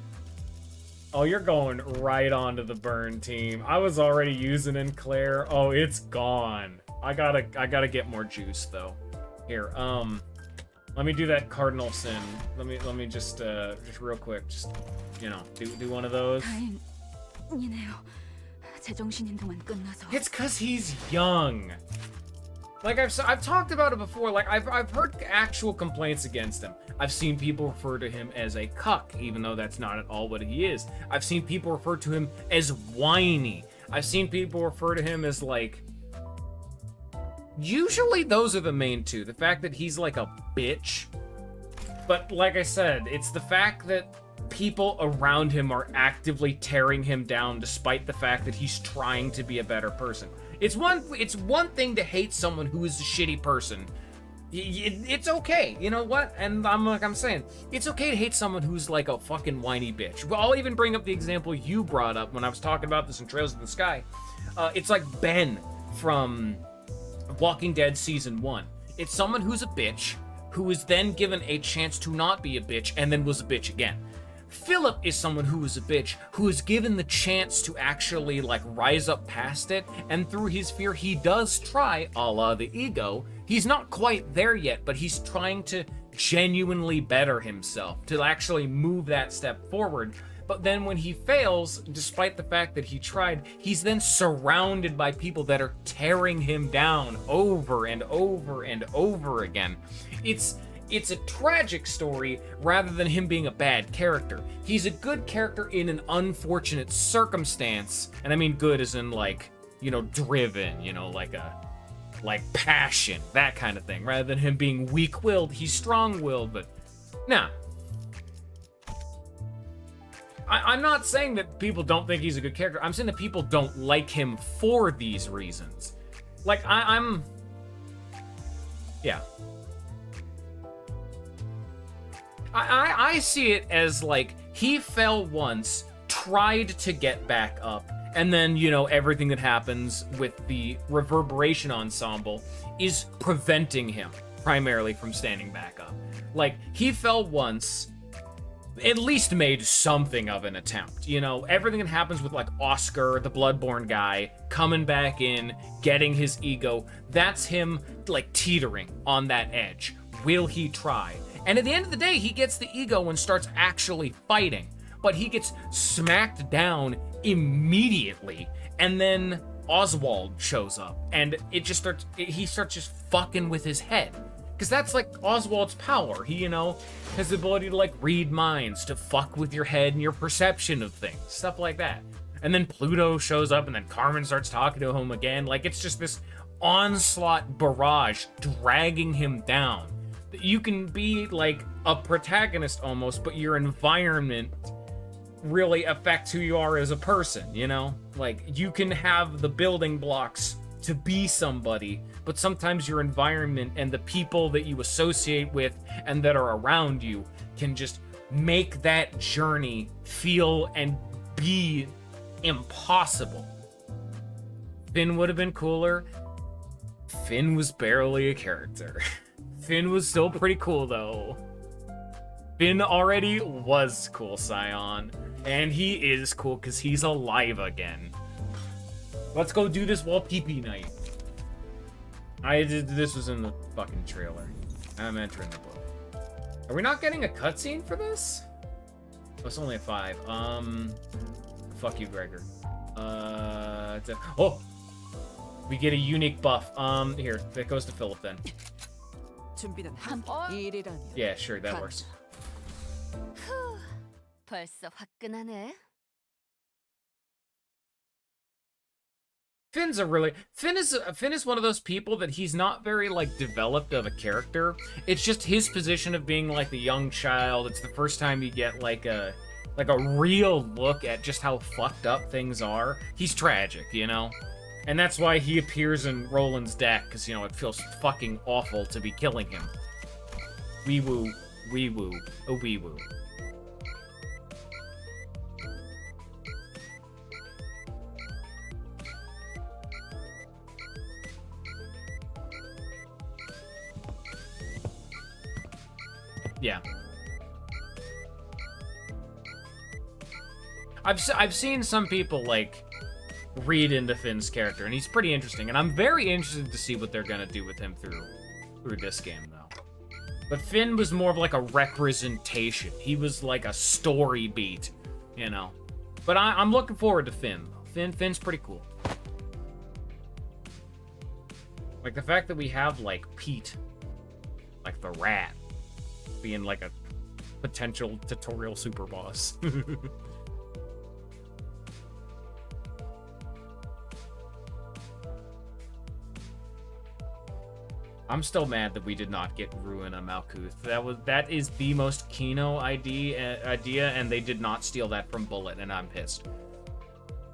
Oh, you're going right onto the burn team. I was already using in Claire. Oh, it's gone. I gotta get more juice though. Here, let me do that cardinal sin. Let me just real quick, just you know, do one of those. It's cause he's young. Like I've talked about it before. Like I've heard actual complaints against him. I've seen people refer to him as a cuck, even though that's not at all what he is. I've seen people refer to him as whiny. I've seen people refer to him as like. Usually those are the main two. The fact that he's like a bitch. But like I said, it's the fact that people around him are actively tearing him down despite the fact that he's trying to be a better person. It's one thing to hate someone who is a shitty person. It's okay, you know what? And I'm saying, it's okay to hate someone who's like a fucking whiny bitch. Well, I'll even bring up the example you brought up when I was talking about this in Trails of the Sky. It's like Ben from Walking Dead Season 1. It's someone who's a bitch, who is then given a chance to not be a bitch, and then was a bitch again. Philip is someone who is a bitch, who is given the chance to actually, like, rise up past it, and through his fear, he does try, a la the ego. He's not quite there yet, but he's trying to genuinely better himself, to actually move that step forward. But then when he fails, despite the fact that he tried, he's then surrounded by people that are tearing him down over and over and over again. It's a tragic story rather than him being a bad character. He's a good character in an unfortunate circumstance, and I mean good as in like, you know, driven, you know, like passion, that kind of thing. Rather than him being weak-willed, he's strong-willed, but nah. I'm not saying that people don't think he's a good character. I'm saying that people don't like him for these reasons. Like, yeah. I see it as, like, he fell once, tried to get back up, and then, you know, everything that happens with the reverberation ensemble is preventing him, primarily, from standing back up. Like, he fell once, at least made something of an attempt, you know? Everything that happens with, like, Oscar, the Bloodborne guy, coming back in, getting his ego, that's him, like, teetering on that edge. Will he try? And at the end of the day, he gets the ego and starts actually fighting. But he gets smacked down immediately. And then Oswald shows up. And he starts just fucking with his head. Because that's like Oswald's power. He, you know, has the ability to like read minds, to fuck with your head and your perception of things. Stuff like that. And then Pluto shows up and then Carmen starts talking to him again. Like it's just this onslaught barrage dragging him down. You can be like a protagonist almost, but your environment really affects who you are as a person, you know? Like you can have the building blocks to be somebody, but sometimes your environment and the people that you associate with and that are around you can just make that journey feel and be impossible. Finn would have been cooler. Finn was barely a character. Finn was still pretty cool, though. Finn already was cool, Scion. And he is cool because he's alive again. Let's go do this wall pee-pee night. This was in the fucking trailer. I'm entering the book. Are we not getting a cutscene for this? Oh, it's only a 5. Fuck you, Gregor. Oh! We get a unique buff. Here, that goes to Philip then. Yeah, sure, that works. 벌써 화끈하네. Finn is one of those people that he's not very like developed of a character. It's just his position of being like the young child. It's the first time you get like a real look at just how fucked up things are. He's tragic, you know? And that's why he appears in Roland's deck, because, you know, it feels fucking awful to be killing him. Wee woo, wee woo, a wee woo. Yeah. I've seen some people like read into Finn's character, and he's pretty interesting, and I'm very interested to see what they're gonna do with him through this game, though. But Finn was more of like a representation. He was like a story beat, you know. But I'm looking forward to Finn, though. Finn's pretty cool. Like the fact that we have like Pete, like the rat, being like a potential tutorial super boss. I'm still mad that we did not get Ruin on Malkuth. That is the most Kino idea, and they did not steal that from Bullet, and I'm pissed.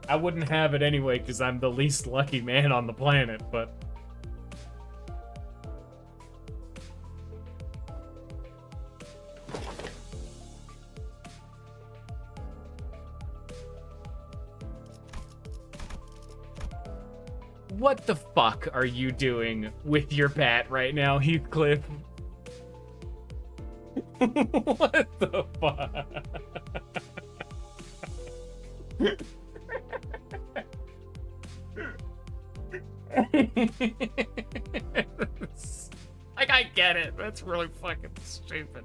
I wouldn't have it anyway because I'm the least lucky man on the planet, but what the fuck are you doing with your bat right now, Heathcliff? What the fuck? Like, I get it. That's really fucking stupid.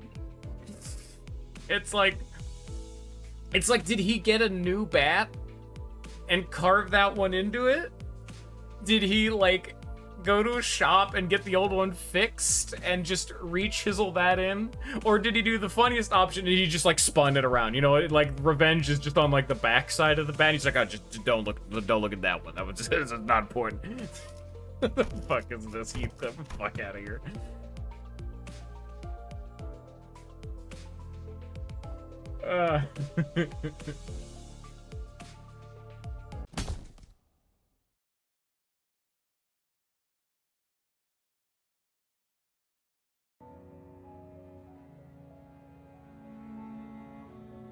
It's like, did he get a new bat and carve that one into it? Did he, like, go to a shop and get the old one fixed and just re-chisel that in? Or did he do the funniest option and he just, like, spun it around? You know, like, revenge is just on, like, the back side of the bat. He's like, oh, just don't look at that one. That was just, this is not important. What the fuck is this? Get the fuck out of here.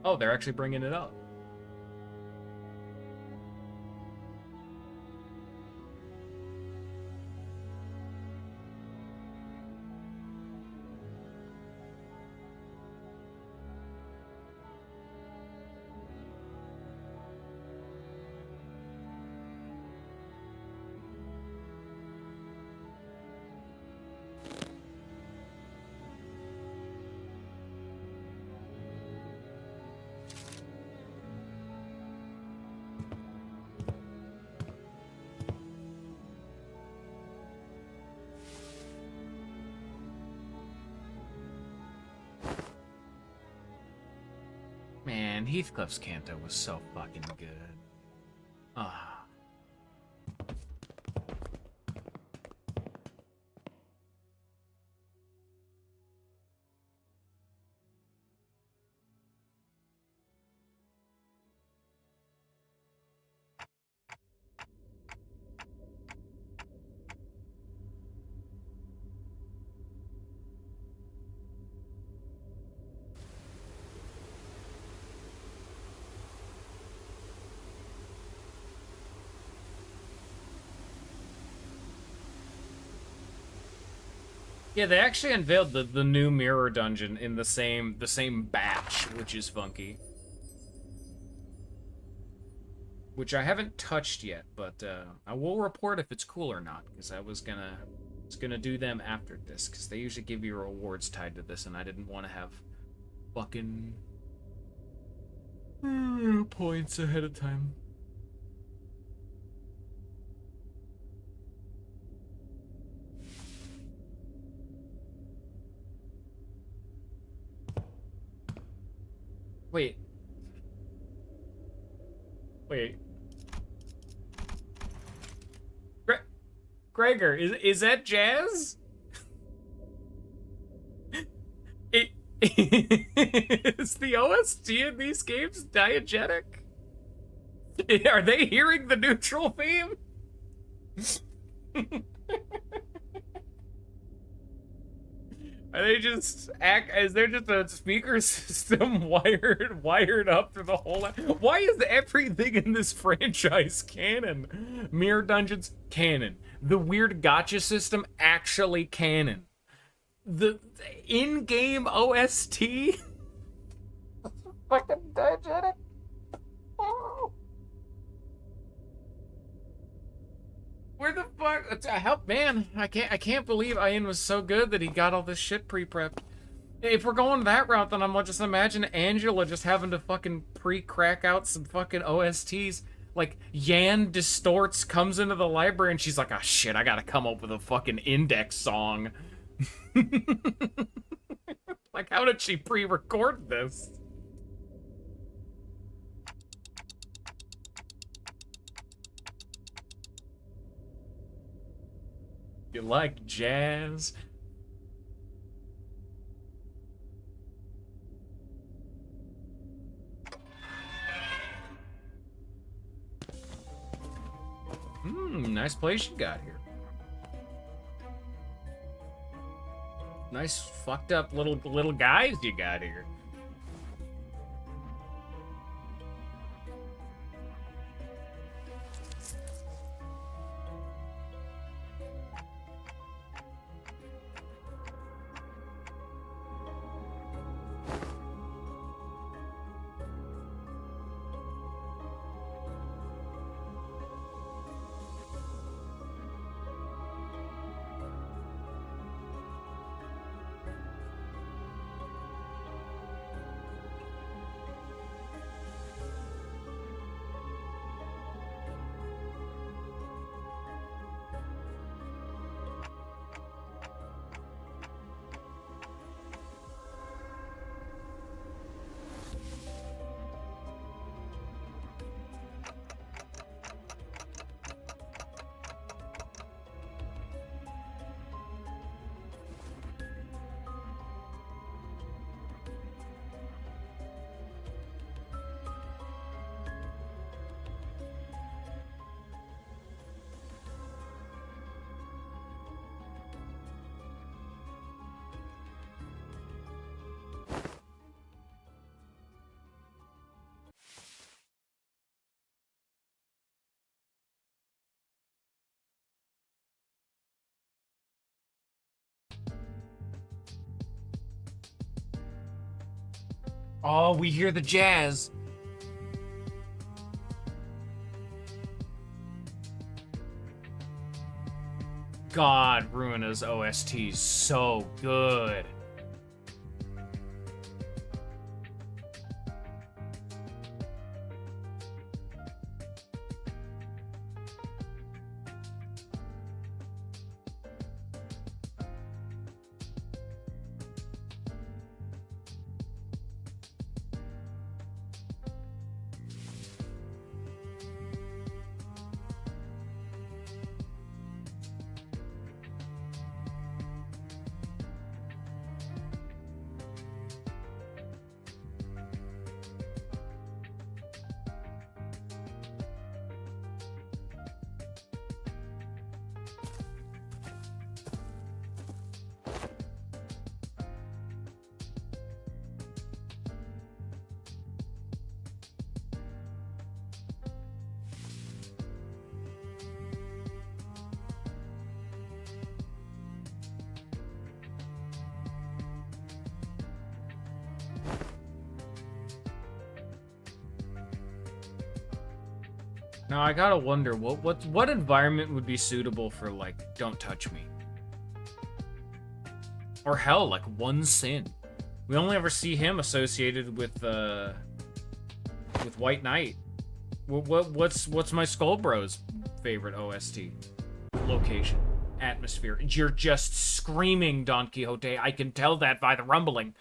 Oh, they're actually bringing it up. Man, Heathcliff's Canto was so fucking good. Ah. Yeah, they actually unveiled the new mirror dungeon in the same batch, which is funky. Which I haven't touched yet, but I will report if it's cool or not, because I was gonna do them after this, because they usually give you rewards tied to this, and I didn't want to have fucking points ahead of time. Wait. Wait. Gregor, is that jazz? It is the OST in these games diegetic? Are they hearing the neutral theme? Are they just is there just a speaker system wired up to the whole? Why is everything in this franchise canon? Mirror Dungeons canon. The weird gotcha system actually canon. The in-game OST fucking diegetic. Where the fuck? Help, man! I can't believe Ian was so good that he got all this shit pre-prepped. If we're going that route, then I'm just imagine Angela just having to fucking pre-crack out some fucking OSTs. Like Yan Distorts comes into the library and she's like, "Ah, shit! I gotta come up with a fucking index song." Like, how did she pre-record this? You like jazz? Nice place you got here. Nice fucked up little guys you got here. Oh, we hear the jazz. God, Ruina's OST is so good. Now I gotta wonder what environment would be suitable for like don't touch me, or hell, like one sin. We only ever see him associated with White Knight. What's my Skull Bros favorite OST? Location, atmosphere. You're just screaming, Don Quixote. I can tell that by the rumbling.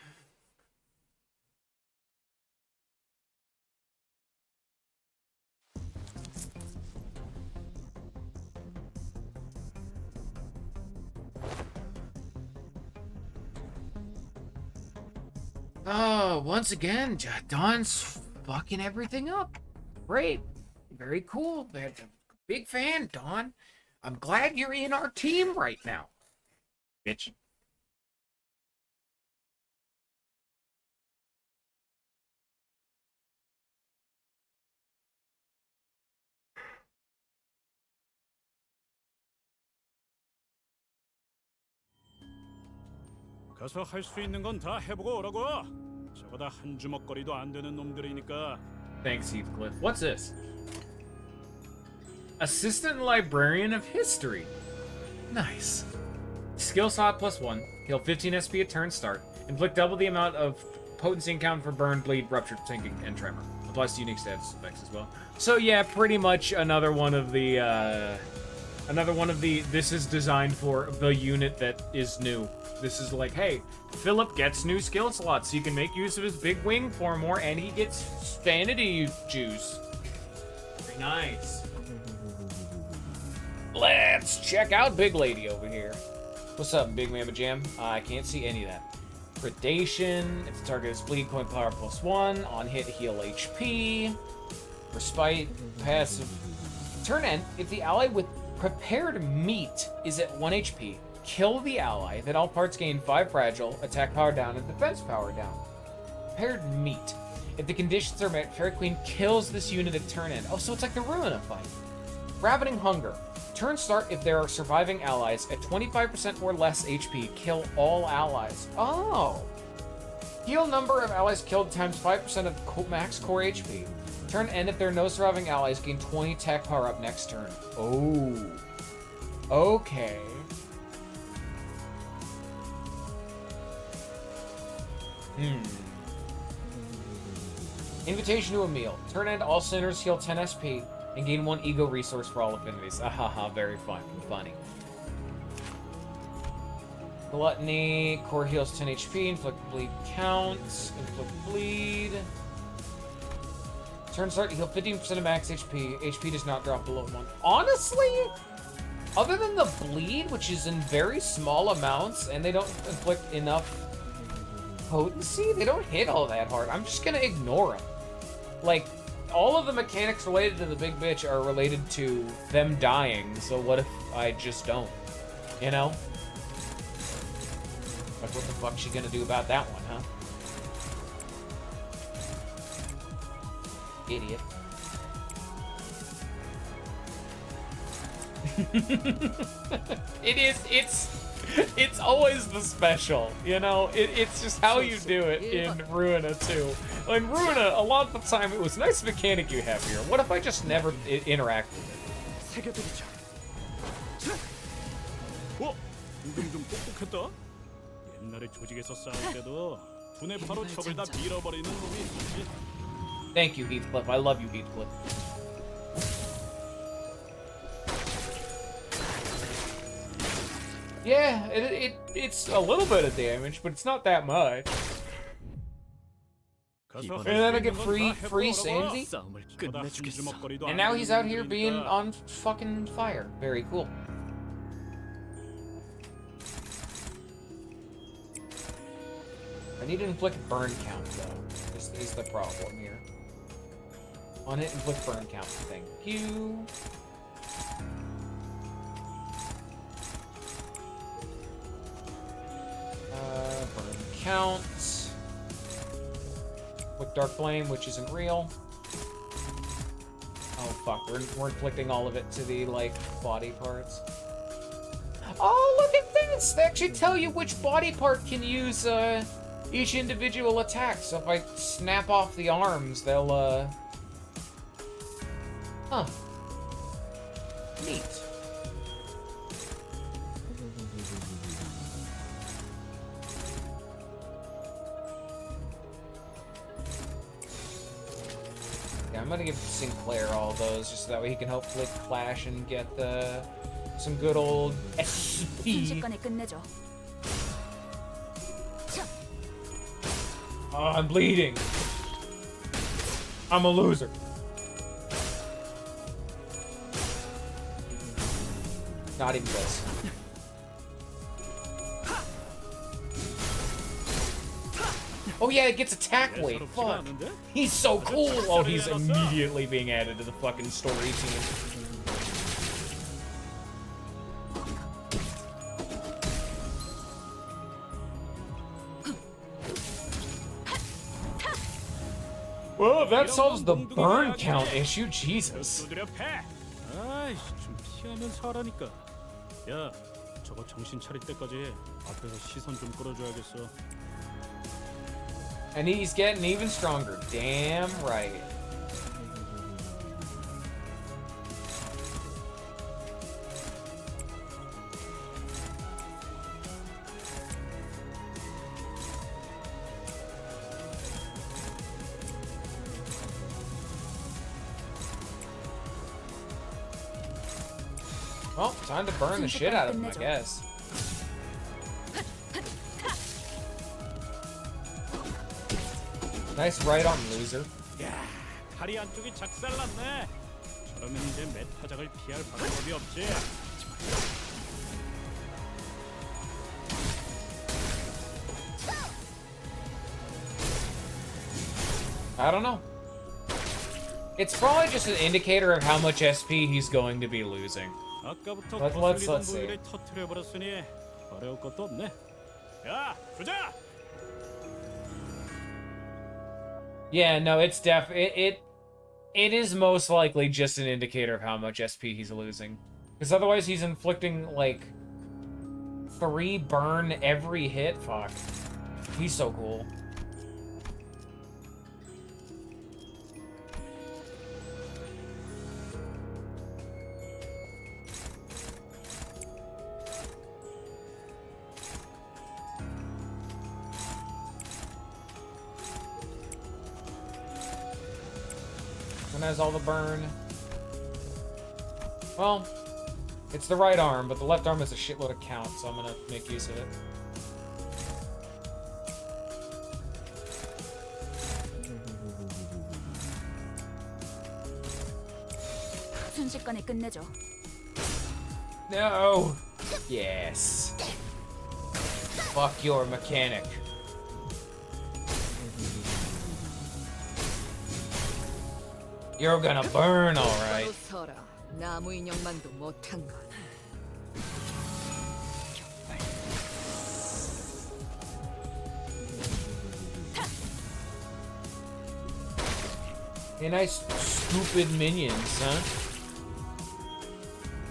Oh, once again, Don's fucking everything up. Great. Very cool. Big fan, Don. I'm glad you're in our team right now. Bitch. 가서 할 수 있는 건 다 해보고 오라고. 저거 다 한 주먹거리도 안 되는 놈들이니까. Thanks, Heathcliff. What's this? Assistant Librarian of History. Nice. Skill slot +1. Heal 15 SP at turn start. Inflict double the amount of potency encountered for burn, bleed, rupture, sinking, and tremor. Applies to unique status effects as well. So yeah, pretty much another one of the this is designed for the unit that is new. This is like, hey, Philip gets new skill slots, so you can make use of his big wing form more, and he gets sanity juice. Very nice. Let's check out Big Lady over here. What's up, Big Mamba Jam? I can't see any of that. Predation. If the target is bleed, point power +1. On hit, heal HP. Respite. Passive. Turn end. If the ally with prepared meat is at 1 HP, kill the ally. Then all parts gain 5 fragile, attack power down, and defense power down. Prepared meat. If the conditions are met, Fairy Queen kills this unit at turn end. Oh, so it's like the Ruina fight. Ravening Hunger. Turn start if there are surviving allies at 25% or less HP. Kill all allies. Oh. Heal number of allies killed times 5% of max core HP. Turn end if there are no surviving allies. Gain 20 attack power up next turn. Oh. Okay. Invitation to a meal. Turn end all sinners heal 10 SP and gain 1 ego resource for all affinities. Ahaha, very fun. Funny. Gluttony. Core heals 10 HP. Inflict bleed counts. Inflict bleed. Turn start, heal 15% of max HP. HP does not drop below 1. Honestly, other than the bleed, which is in very small amounts, and they don't inflict enough potency, they don't hit all that hard. I'm just gonna ignore them. Like, all of the mechanics related to the big bitch are related to them dying, so what if I just don't? You know? Like, what the fuck's she gonna do about that one, huh? Idiot. It's always the special, you know? It's just how you do it in Ruina too. In Ruina, a lot of the time, it was a nice mechanic you have here. What if I just never interact with it? 새겨드리자. 어? 은근 좀 똑똑했다. 옛날에 조직에서 싸울 때도 분해 바로 척을 다 밀어버리는 놈이 있었지. Thank you, Heathcliff. I love you, Heathcliff. Yeah, it's a little bit of damage, but it's not that much. And then I get free sanity. And now he's out here being on fucking fire. Very cool. I need to inflict burn count though. This is the problem here. On it, inflict burn count. Thank you. Burn count. With Dark Flame, which isn't real. Oh fuck, we're inflicting all of it to the, like, body parts. Oh, look at this! They actually tell you which body part can use, each individual attack. So if I snap off the arms, they'll, Huh. Neat. Yeah, I'm gonna give Sinclair all those just so that way he can hopefully clash and get some good old SP. 순식간에 끝내죠. Oh, I'm bleeding. I'm a loser. Not even close. Oh yeah, it gets attack weight. Fuck. He's so cool. Oh, he's immediately being added to the fucking story team. Well, that solves the burn count issue. Jesus. 아이씨, 좀 피하면서 하라니까. 야, 저거 정신 차릴 때까지 앞에서 시선 좀 끌어줘야겠어. And he's getting even stronger. Damn right. Well, time to burn the shit out of him, I guess. Nice right on, loser. 야, 다리 안쪽이 작살났네. 저러면 이제 메타작을 피할 방법이 없지. I don't know. It's probably just an indicator of how much SP he's going to be losing. 아까부터 let's 거슬리던 see. 부위를 터트려 버렸으니 어려울 것도 없네. 야, 주자. Yeah, no, it's it is most likely just an indicator of how much SP he's losing. Because otherwise he's inflicting, like, 3 burn every hit. Fuck. He's so cool. One has all the burn. Well, it's the right arm, but the left arm has a shitload of count, so I'm gonna make use of it. 순식간에 끝내죠. No! Yes. Fuck your mechanic. You're gonna burn, alright. 서라. 나무 인형만도 못한 건. Hey, nice stupid minions, huh?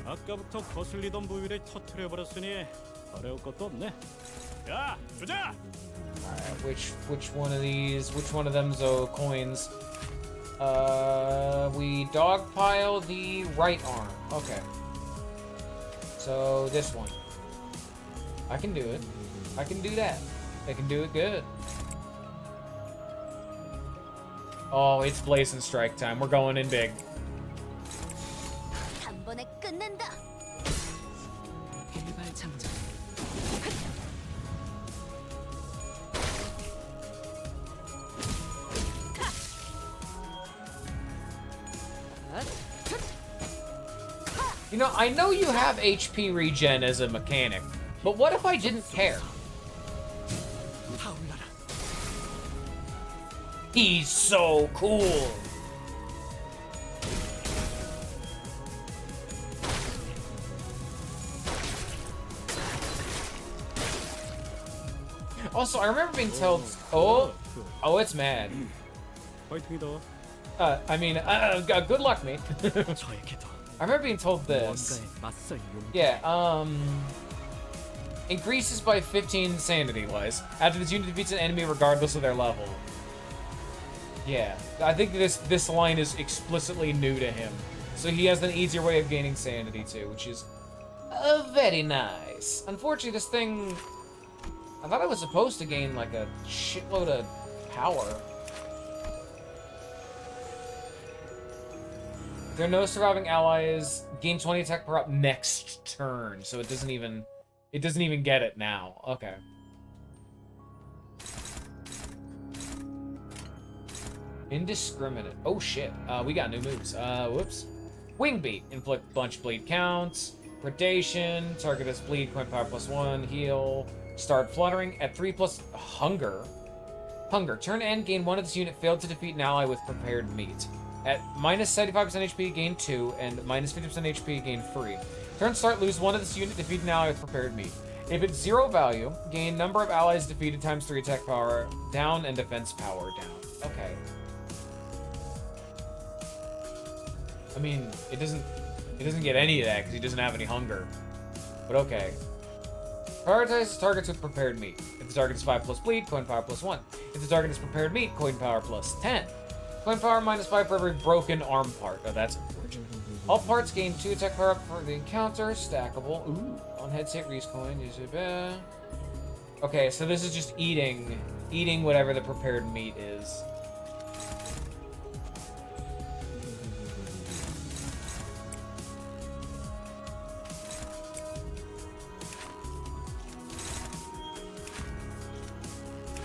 아까부터 거슬리던 부위를 터트려 버렸으니 어려울 것도 없네. 야, 주자. Alright, which one of these? Which one of them's coins? We dogpile the right arm. Okay. So this one. I can do it. I can do that. I can do it good. Oh, it's blazing strike time. We're going in big. 한 번에 끝낸다. 일발 장전. You know, I know you have HP regen as a mechanic, but what if I didn't care? He's so cool. Also, I remember being told, oh, it's mad. 파이팅이다. I mean, good luck, mate. 저에게도 I remember being told this. 무언가에 맞설 용기. Yeah, increases by 15 sanity-wise after this unit defeats an enemy regardless of their level. Yeah, I think this line is explicitly new to him. So he has an easier way of gaining sanity too, which is very nice. Unfortunately, this thing, I thought I was supposed to gain like a shitload of power. If there are no surviving allies, gain 20 attack per up next turn. So it doesn't even get it now. Okay. Indiscriminate. Oh shit. We got new moves. Whoops. Wing Beat. Inflict bunch bleed counts. Predation. Target as bleed. Coin power +1. Heal. Start fluttering. At 3+ hunger. Hunger. Turn end. Gain 1 of this unit. Failed to defeat an ally with prepared meat. At -75% HP, gain 2. And -50% HP, gain 3. Turn start. Lose 1 of this unit. Defeat an ally with prepared meat. If it's 0 value, gain number of allies defeated times 3 attack power down and defense power down. Okay. I mean, it doesn't get any of that because he doesn't have any hunger. But okay. Prioritize targets with prepared meat. If the target is 5+ bleed, coin power +1. If the target is prepared meat, coin power +10. Coin power -5 for every broken arm part. Oh, that's unfortunate. All parts gain 2 attack power up for the encounter. Stackable. Ooh. On head state, Reese coin. Okay, so this is just eating whatever the prepared meat is.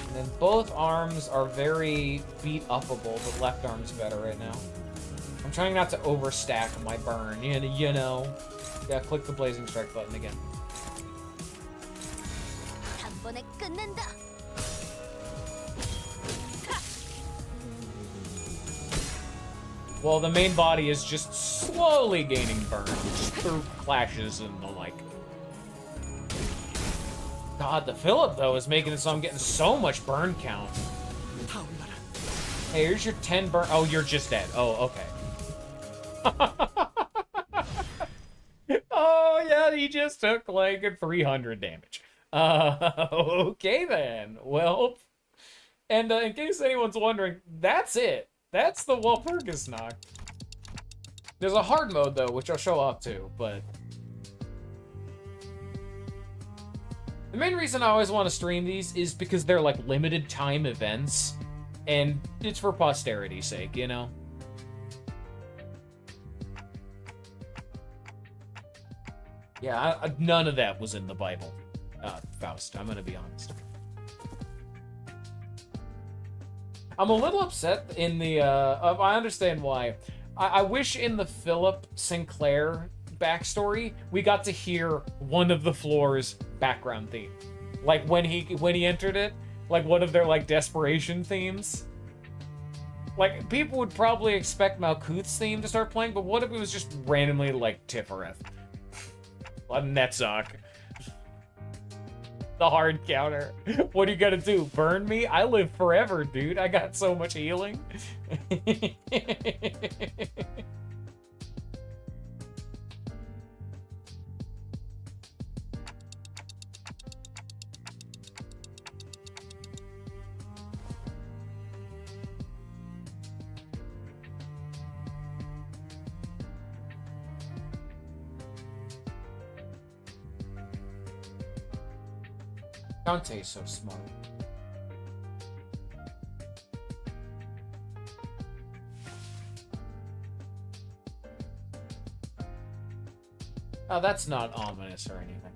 And then both arms are very beat-upable, but left arm's better right now. I'm trying not to overstack my burn, you know. Yeah, click the Blazing Strike button again. Well, the main body is just slowly gaining burn, just through clashes and the like. God, the Phillip, though, is making it so I'm getting so much burn count. Hey, here's your 10 burn. Oh, you're just dead. Oh, okay. Oh, yeah, he just took, like, 300 damage. Okay, then. Well, and in case anyone's wondering, that's it. That's the Walpurgis knock. There's a hard mode, though, which I'll show off, too, but... The main reason I always want to stream these is because they're, like, limited time events, and it's for posterity's sake, you know? Yeah, none of that was in the Bible, Faust, I'm gonna be honest. I'm a little upset in the, I understand why. I wish in the Philip Sinclair backstory, we got to hear one of the floor's background theme. Like, when he entered it, like, one of their, like, desperation themes. Like, people would probably expect Malkuth's theme to start playing, but what if it was just randomly, like, Tifereth? Netzok. The hard counter. What are you gonna do? Burn me? I live forever, dude. I got so much healing. Dante's so smart. Oh, that's not ominous or anything.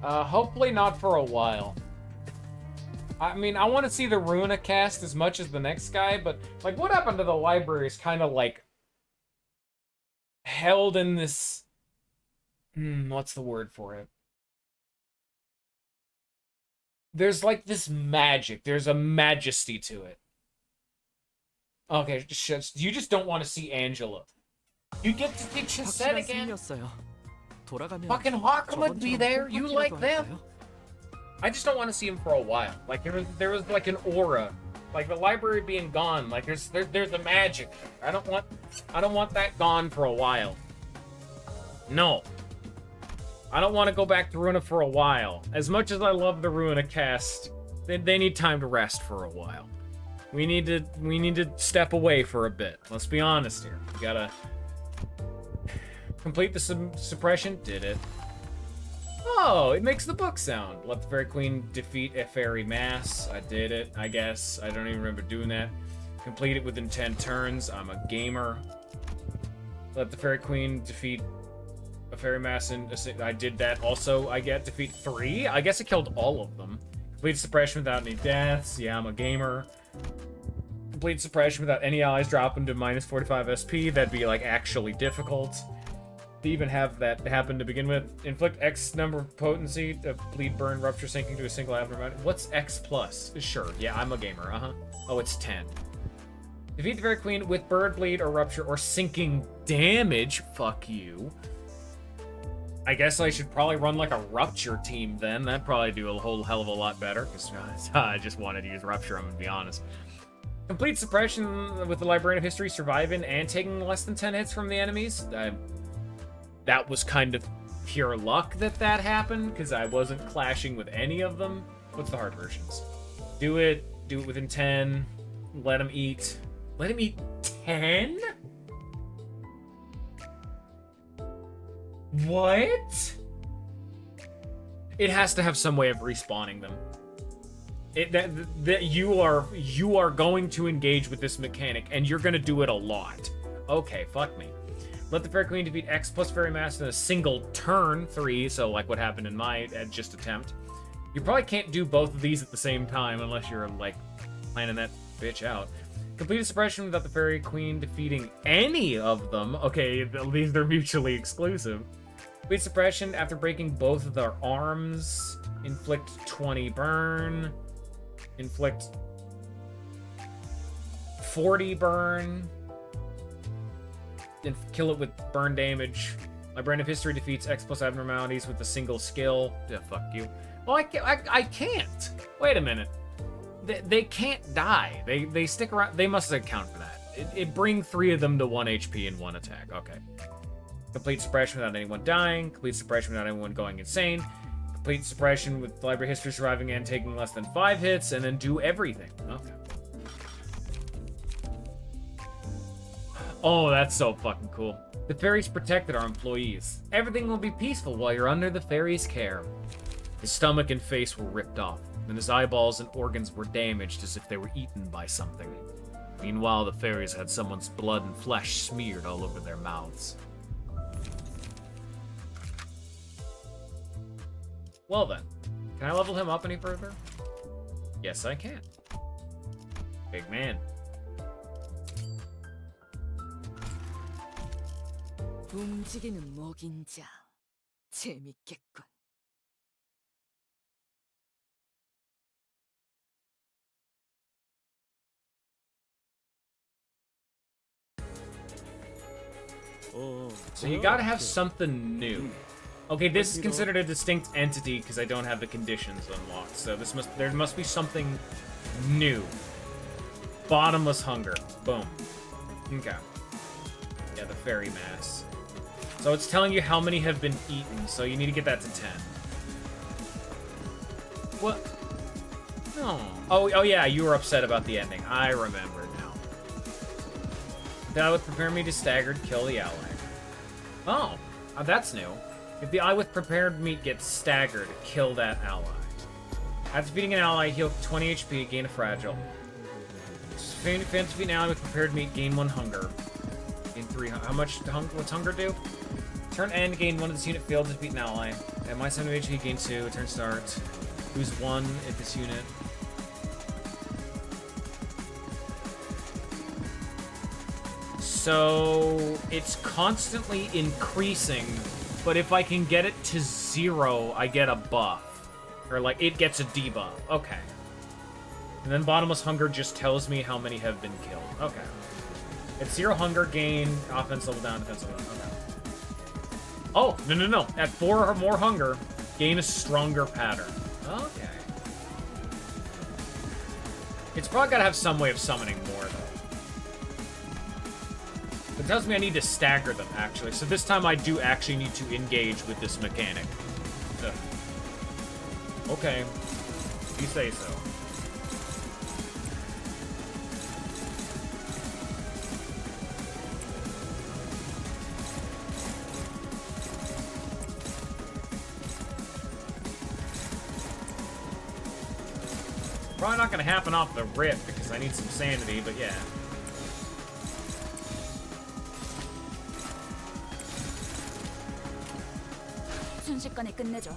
Hopefully not for a while. I mean, I want to see the Runa cast as much as the next guy, but, like, what happened to the library is kind of, like, held in this What's the word for it? There's like this magic. There's a majesty to it. Okay, you just don't want to see Angela. You get to see Chesed again. 승리였어요. 돌아가면 Fucking Hawk would be 저번처럼 there. You 홈파티라도 like them? 할까요? I just don't want to see him for a while. Like there was like an aura, like the library being gone. Like there's a magic. I don't want that gone for a while. No. I don't want to go back to Ruina for a while. As much as I love the Ruina cast, they need time to rest for a while. We need to step away for a bit. Let's be honest here. We gotta complete the suppression. Did it? Oh, it makes the book sound. Let the Fairy Queen defeat a fairy mass. I did it, I guess. I don't even remember doing that. Complete it within 10 turns. I'm a gamer. Let the Fairy Queen defeat a fairy mass, and I did that also. I get defeat 3. I guess it killed all of them. Complete suppression without any deaths. Yeah, I'm a gamer. Complete suppression without any allies dropping to minus 45 SP. That'd be like actually difficult to even have that happen to begin with. Inflict X number of potency of bleed, burn, rupture, sinking to a single abnormality. What's X plus? Sure, yeah, I'm a gamer. Oh, it's 10. Defeat the Fairy Queen with bird, bleed, or rupture, or sinking damage. Fuck you. I guess I should probably run like a Rupture team then. That'd probably do a whole hell of a lot better, because I just wanted to use Rupture, I'm gonna be honest. Complete suppression with the Librarian of History, surviving and taking less than 10 hits from the enemies. That was kind of pure luck that happened, because I wasn't clashing with any of them. What's the hard versions? Do it within 10. Let him eat. Let him eat 10? What? It has to have some way of respawning them. That you are going to engage with this mechanic, and you're gonna do it a lot. Okay, fuck me. Let the Fairy Queen defeat X plus Fairy Mass in a single turn, 3, so like what happened in my just attempt. You probably can't do both of these at the same time unless you're like planning that bitch out. Complete a suppression without the Fairy Queen defeating any of them. Okay, these are mutually exclusive. Complete suppression after breaking both of their arms. Inflict 20 burn. Inflict 40 burn. Then kill it with burn damage. Librarian of History defeats X plus abnormalities with a single skill. Yeah, fuck you. Well, I can't. Wait a minute. They can't die. They stick around. They must account for that. It bring 3 of them to 1 HP in 1 attack. Okay. Complete suppression without anyone dying. Complete suppression without anyone going insane. Complete suppression with Library History surviving and taking less than 5 hits, and then do everything. Okay. Oh, that's so fucking cool. The fairies protected our employees. Everything will be peaceful while you're under the fairies' care. His stomach and face were ripped off, and his eyeballs and organs were damaged as if they were eaten by something. Meanwhile, the fairies had someone's blood and flesh smeared all over their mouths. Well then, can I level him up any further? Yes, I can. Big man. 움직이는 먹인자. 재밌겠군. So you gotta have something new. Okay, this is considered a distinct entity because I don't have the conditions unlocked. So there must be something new. Bottomless hunger. Boom. Okay. Yeah, the fairy mass. So it's telling you how many have been eaten, so you need to get that to 10. What? No. Oh yeah, you were upset about the ending. I remember now. That would prepare me to staggered kill the ally. Oh, that's new. If the eye with prepared meat gets staggered, kill that ally. After defeating an ally, heal 20 HP, gain a fragile. Fail to defeat an ally with prepared meat, gain 1 hunger. Gain 3 hunger. How much what's hunger do? Turn end, gain 1 of this unit, failed to defeat an ally. At my 7 HP, gain 2, turn start. Lose 1 at this unit. So it's constantly increasing but if I can get it to 0, I get a buff. Or, like, it gets a debuff. Okay. And then Bottomless Hunger just tells me how many have been killed. Okay. At 0 hunger, gain offense level down, defense level down. Okay. Oh, no. At 4 or more hunger, gain a stronger pattern. Okay. It's probably got to have some way of summoning more, though. It tells me I need to stagger them, actually. So this time I do actually need to engage with this mechanic. Ugh. Okay. You say so. Probably not going to happen off the rip because I need some sanity, but yeah. 순식간에 끝내줘.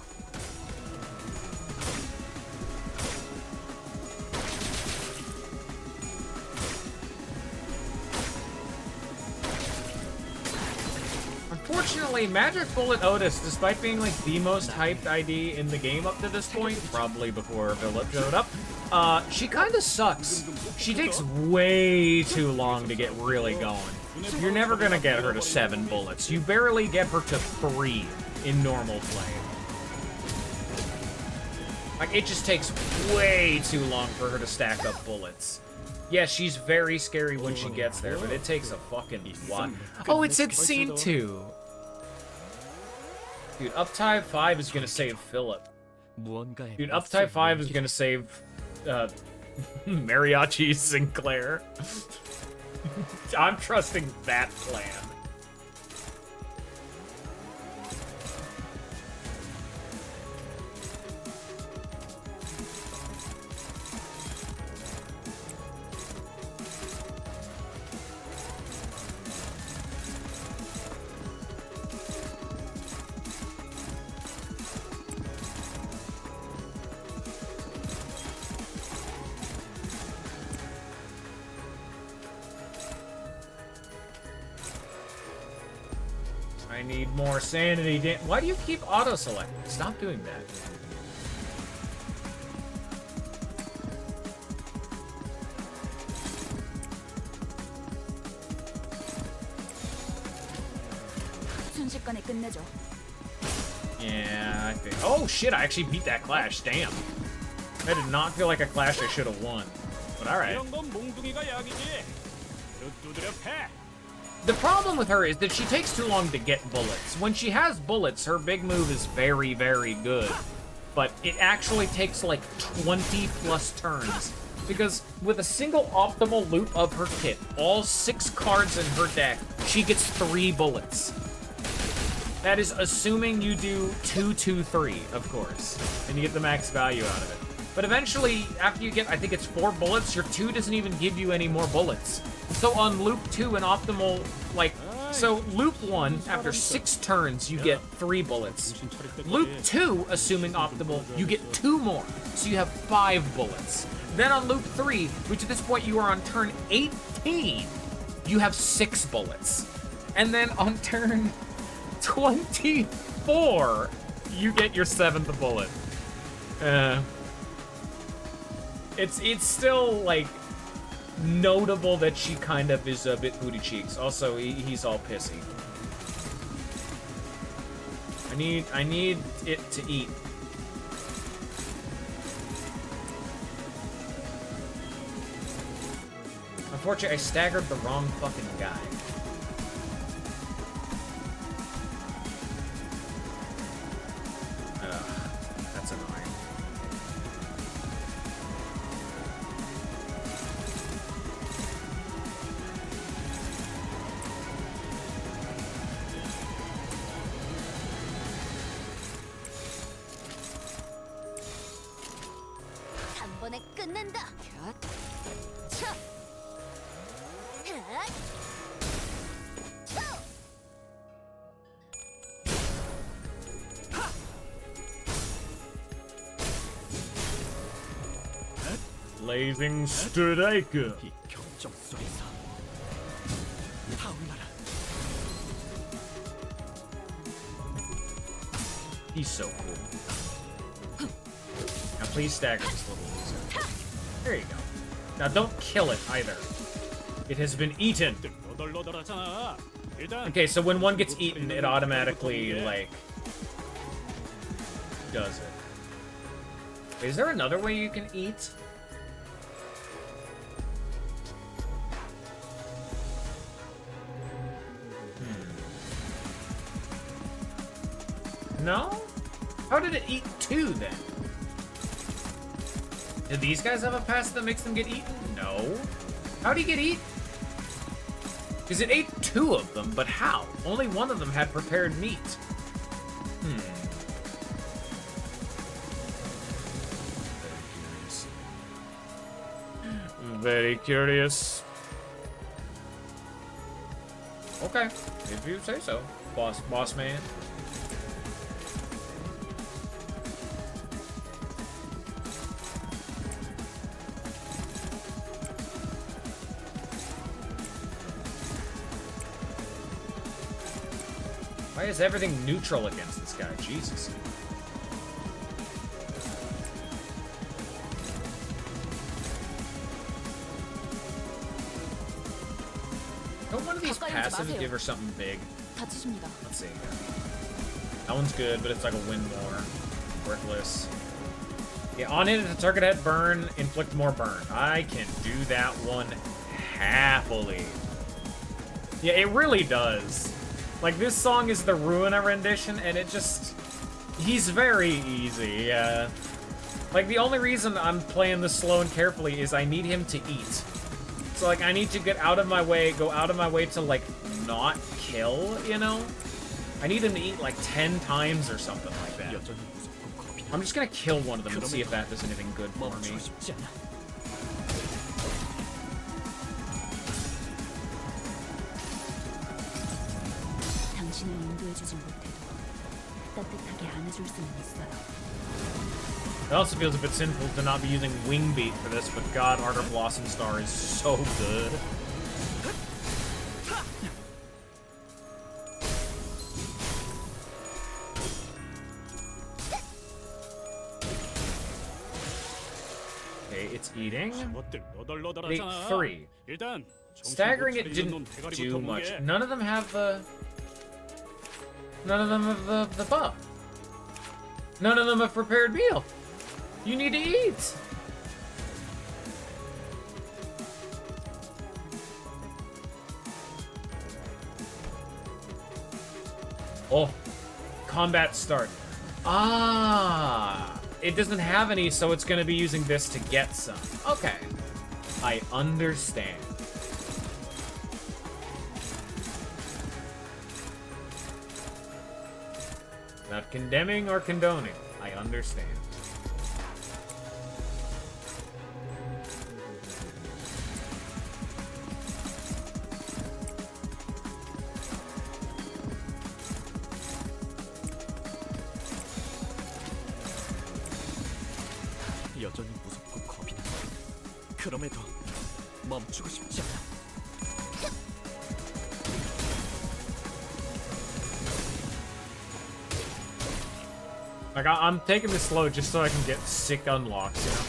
Unfortunately, Magic Bullet Otis, despite being like the most hyped ID in the game up to this point, probably before Philip showed up, she kind of sucks. She takes way too long to get really going. You're never gonna get her to 7 bullets. You barely get her to 3 in normal play. Like, it just takes way too long for her to stack up bullets. Yeah, she's very scary when she gets there, but it takes a fucking lot. Oh, it's at scene 2. Dude, Uptide 5 is gonna save Philip. Dude, Uptide 5 is gonna save, Mariachi Sinclair. I'm trusting that plan. I need more sanity. Why do you keep auto-selecting? Stop doing that. 순식간에 끝내줘. Yeah, I think. Oh shit! I actually beat that clash. Damn. That did not feel like a clash I should have won. But all right. The problem with her is that she takes too long to get bullets. When she has bullets, her big move is very, very good. But it actually takes like 20 plus turns. Because with a single optimal loop of her kit, all 6 cards in her deck, she gets 3 bullets. That is assuming you do 2, 2, 3, of course. And you get the max value out of it. But eventually, after you get, I think it's 4 bullets, your 2 doesn't even give you any more bullets. So on loop 2, an optimal, like, so loop 1, after 6 turns, you get 3 bullets. Loop 2, assuming optimal, you get 2 more. So you have 5 bullets. Then on loop 3, which at this point you are on turn 18, you have 6 bullets. And then on turn 24, you get your 7th bullet. It's still, like, notable that she kind of is a bit booty cheeks. Also, he's all pissy. I need it to eat. Unfortunately, I staggered the wrong fucking guy. That's annoying. 단번에 끝낸다. 차. Blazing Strike. 이 격정 속에서 타올라라. He's so cool. Now please stagger this little loser. There you go. Now don't kill it either. It has been eaten. 너덜너덜하잖아. 일단 Okay, so when one gets eaten, it automatically, like, does it. Is there another way you can eat? No? How did it eat 2 then? Did these guys have a pass that makes them get eaten? No. How'd he get eaten? Because it ate 2 of them, but how? Only one of them had prepared meat. Very curious. Okay, if you say so, boss man. Why is everything neutral against this guy? Jesus. Don't one of these passives give her something big? 다치십니다. Let's see. That one's good, but it's like a win more. Worthless. Yeah, on it, if the target had burn, inflict more burn. I can do that one happily. Yeah, it really does. Like, this song is the Ruina rendition, and it just... He's very easy, yeah. Like, the only reason I'm playing this slow and carefully is I need him to eat. So, like, I need to get out of my way, go out of my way to, like, not kill, you know? I need him to eat, like, 10 times or something like that. I'm just gonna kill one of them and see if that does anything good for me. 당신을 인도해주진 못해도 따뜻하게 안아줄 수는 있어요. It also feels a bit sinful to not be using Wing Beat for this, but God, Ardor Blossom Star is so good. Okay, it's eating. Ate 3. Staggering it didn't do much. None of them have the... None of them have the buff. None of them have prepared meal. You need to eat. Oh, combat start. Ah, it doesn't have any, so it's gonna be using this to get some. Okay, I understand. Not condemning or condoning. I understand. 여전히 무섭고 겁이 나. 그럼에도 멈추고 싶지 않아. Like, I'm taking this slow just so I can get sick unlocks, you know?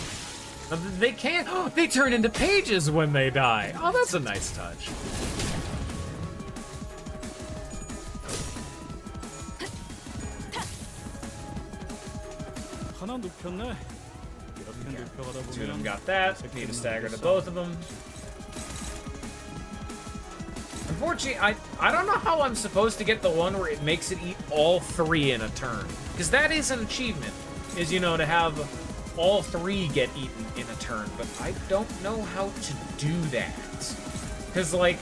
Now, they can't. Oh, they turn into pages when they die. Oh, that's a nice touch. 하나 눕혔네. 이렇게 눕혀가다 2 of them 보면 got that. Need to stagger to both of them. Unfortunately, I don't know how I'm supposed to get the one where it makes it eat all 3 in a turn. Because that is an achievement, is, you know, to have all 3 get eaten in a turn. But I don't know how to do that. Because, like,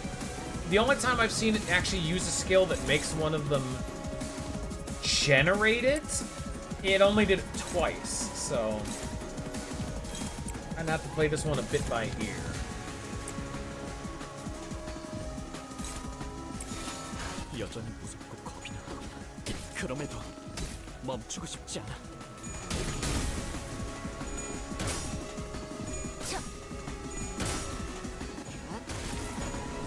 the only time I've seen it actually use a skill that makes one of them generate it, it only did it twice. So, I'm gonna have to play this one a bit by ear. 여전히 무섭고 겁이 나. 그럼에도 멈추고 싶지 않아.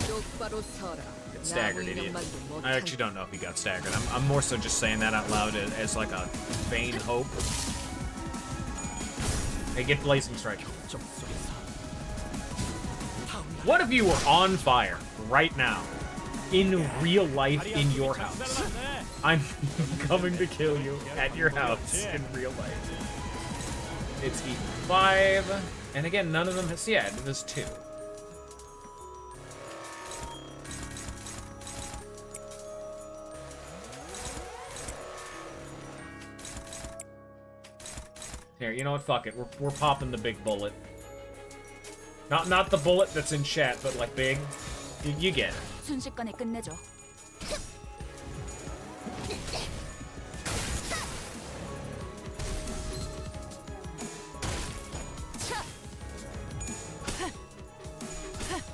똑바로 서라. get staggered, idiot. I actually don't know if he got staggered. I'm more so just saying that out loud as like a vain hope. Hey, get Blazing Strike. What if you were on fire right now, in real life, in your house? I'm coming to kill you at your house in real life. It's equal 5, and again, none of them has. Yeah, there's 2. Here, you know what? Fuck it. We're popping the big bullet. Not the bullet that's in chat, but like big. You get it. 순식간에 끝내죠.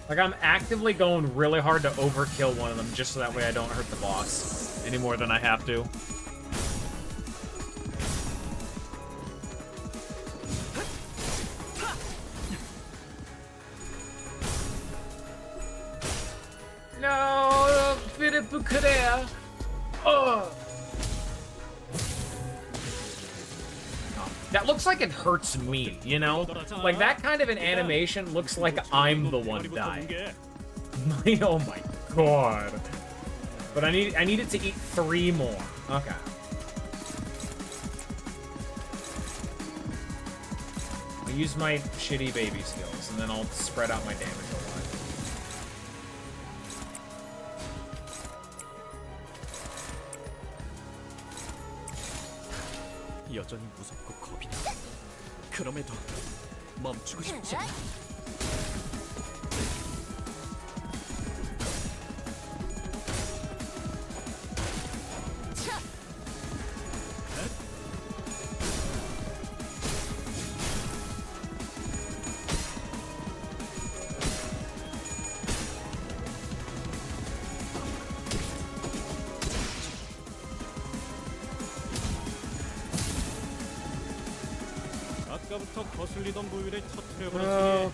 Like, I'm actively going really hard to overkill one of them just so that way I don't hurt the boss any more than I have to. No, Philip Bucarea. Oh. That looks like it hurts me, you know? Like, that kind of an animation looks like I'm the one dying. Oh my god. But I need it to eat 3 more. Okay. I'll use my shitty baby skills, and then I'll spread out my damage a lot. 여전히 무섭고 겁이 나. 그럼에도 멈추고 싶지 않아.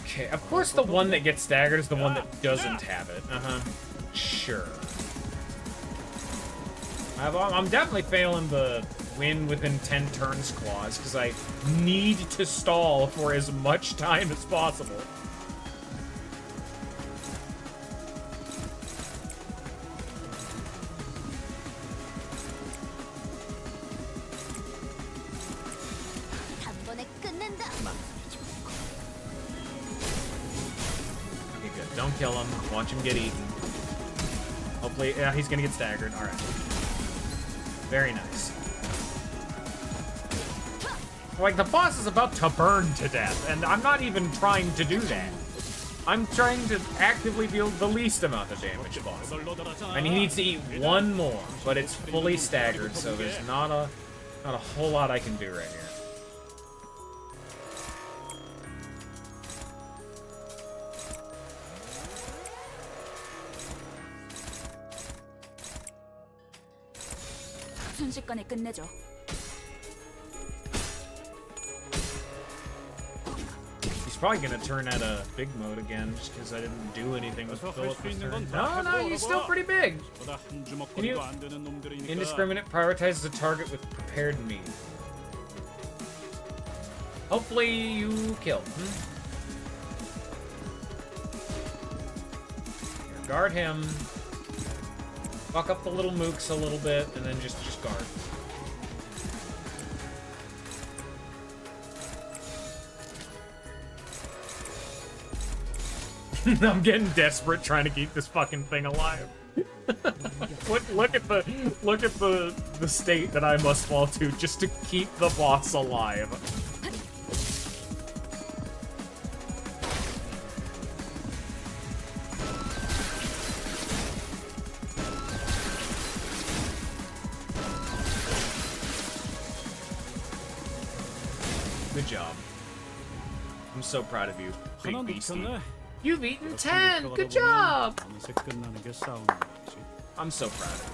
Okay, of course the one that gets staggered is the one that doesn't have it. Sure. I'm definitely failing the win within 10 turns clause, because I need to stall for as much time as possible. Don't kill him. Watch him get eaten. Hopefully, yeah, he's gonna get staggered. All right. Very nice. Like, the boss is about to burn to death, and I'm not even trying to do that. I'm trying to actively deal the least amount of damage to boss. And he needs to eat 1 more, but it's fully staggered, so there's not a whole lot I can do right here. 순식간에 끝내죠. He's probably gonna turn at a big mode again, just because I didn't do anything with Philip this turn. No, he's still pretty big. Can you indiscriminate prioritize the target with prepared meat? Hopefully you kill. Here, guard him. Fuck up the little mooks a little bit, and then just guard. I'm getting desperate trying to keep this fucking thing alive. look at the state that I must fall to just to keep the boss alive. Good job. I'm so proud of you, big beastie. You've eaten 10! Good job! I'm so proud of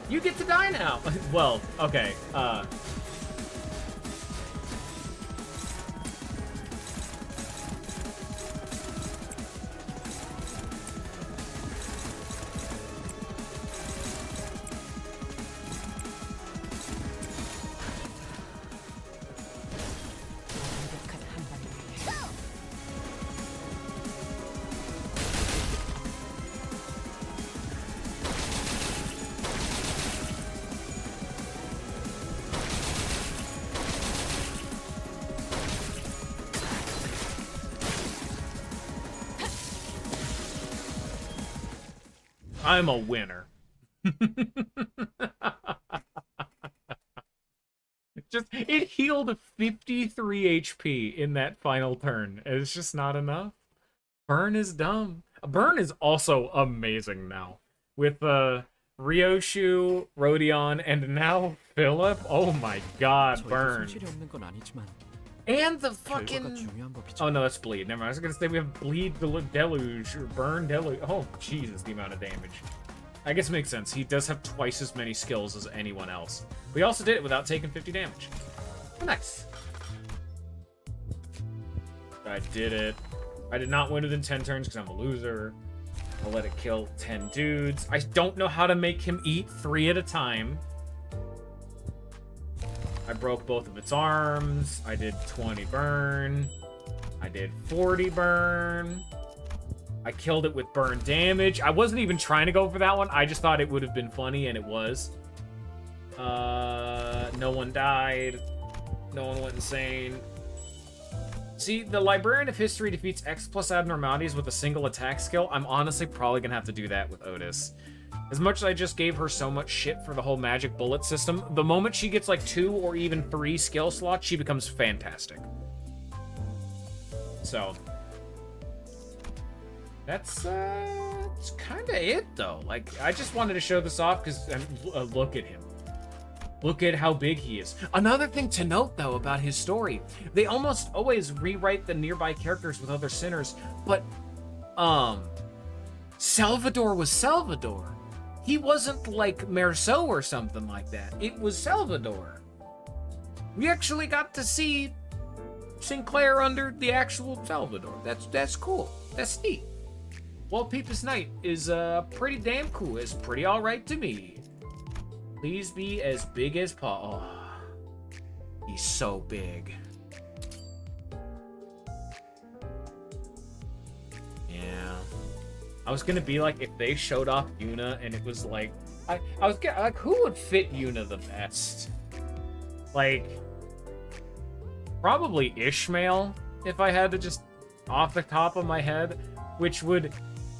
you. You get to die now! Well, okay, I'm a winner. It healed 53 HP in that final turn. It's just not enough. Burn is dumb. Burn is also amazing now. With Ryoshu, Rodion, and now Philip. Oh my god, Burn. 손실이 없는 건 아니지만 And the 결과가 fucking... 중요한 법이죠. Oh no, that's Bleed. Never mind. I was gonna say we have Bleed Deluge, or Burn Deluge. Oh, Jesus, the amount of damage. I guess it makes sense. He does have twice as many skills as anyone else. We also did it without taking 50 damage. Oh, nice. I did it. I did not win within 10 turns because I'm a loser. I'll let it kill 10 dudes. I don't know how to make him eat 3 at a time. I broke both of its arms. I did 20 burn. I did 40 burn. I killed it with burn damage. I wasn't even trying to go for that one. I just thought it would have been funny, and it was. No one died. No one went insane. See, the Librarian of History defeats X plus abnormalities with a single attack skill. I'm honestly probably gonna have to do that with Otis. As much as I just gave her so much shit for the whole magic bullet system, the moment she gets like 2 or even 3 skill slots, she becomes fantastic. So... That's kind of it, though. Like, I just wanted to show this off because look at him. Look at how big he is. Another thing to note, though, about his story, they almost always rewrite the nearby characters with other sinners, but, Salvador was Salvador. He wasn't like Merceau or something like that. It was Salvador. We actually got to see Sinclair under the actual Salvador. That's cool. That's neat. Well, Peepus Knight is pretty damn cool. It's pretty alright to me. Please be as big as Paul. Oh, he's so big. Yeah. I was gonna be like, if they showed off Yuna and it was like, I was like, who would fit Yuna the best? Like, probably Ishmael, if I had to just off the top of my head, which would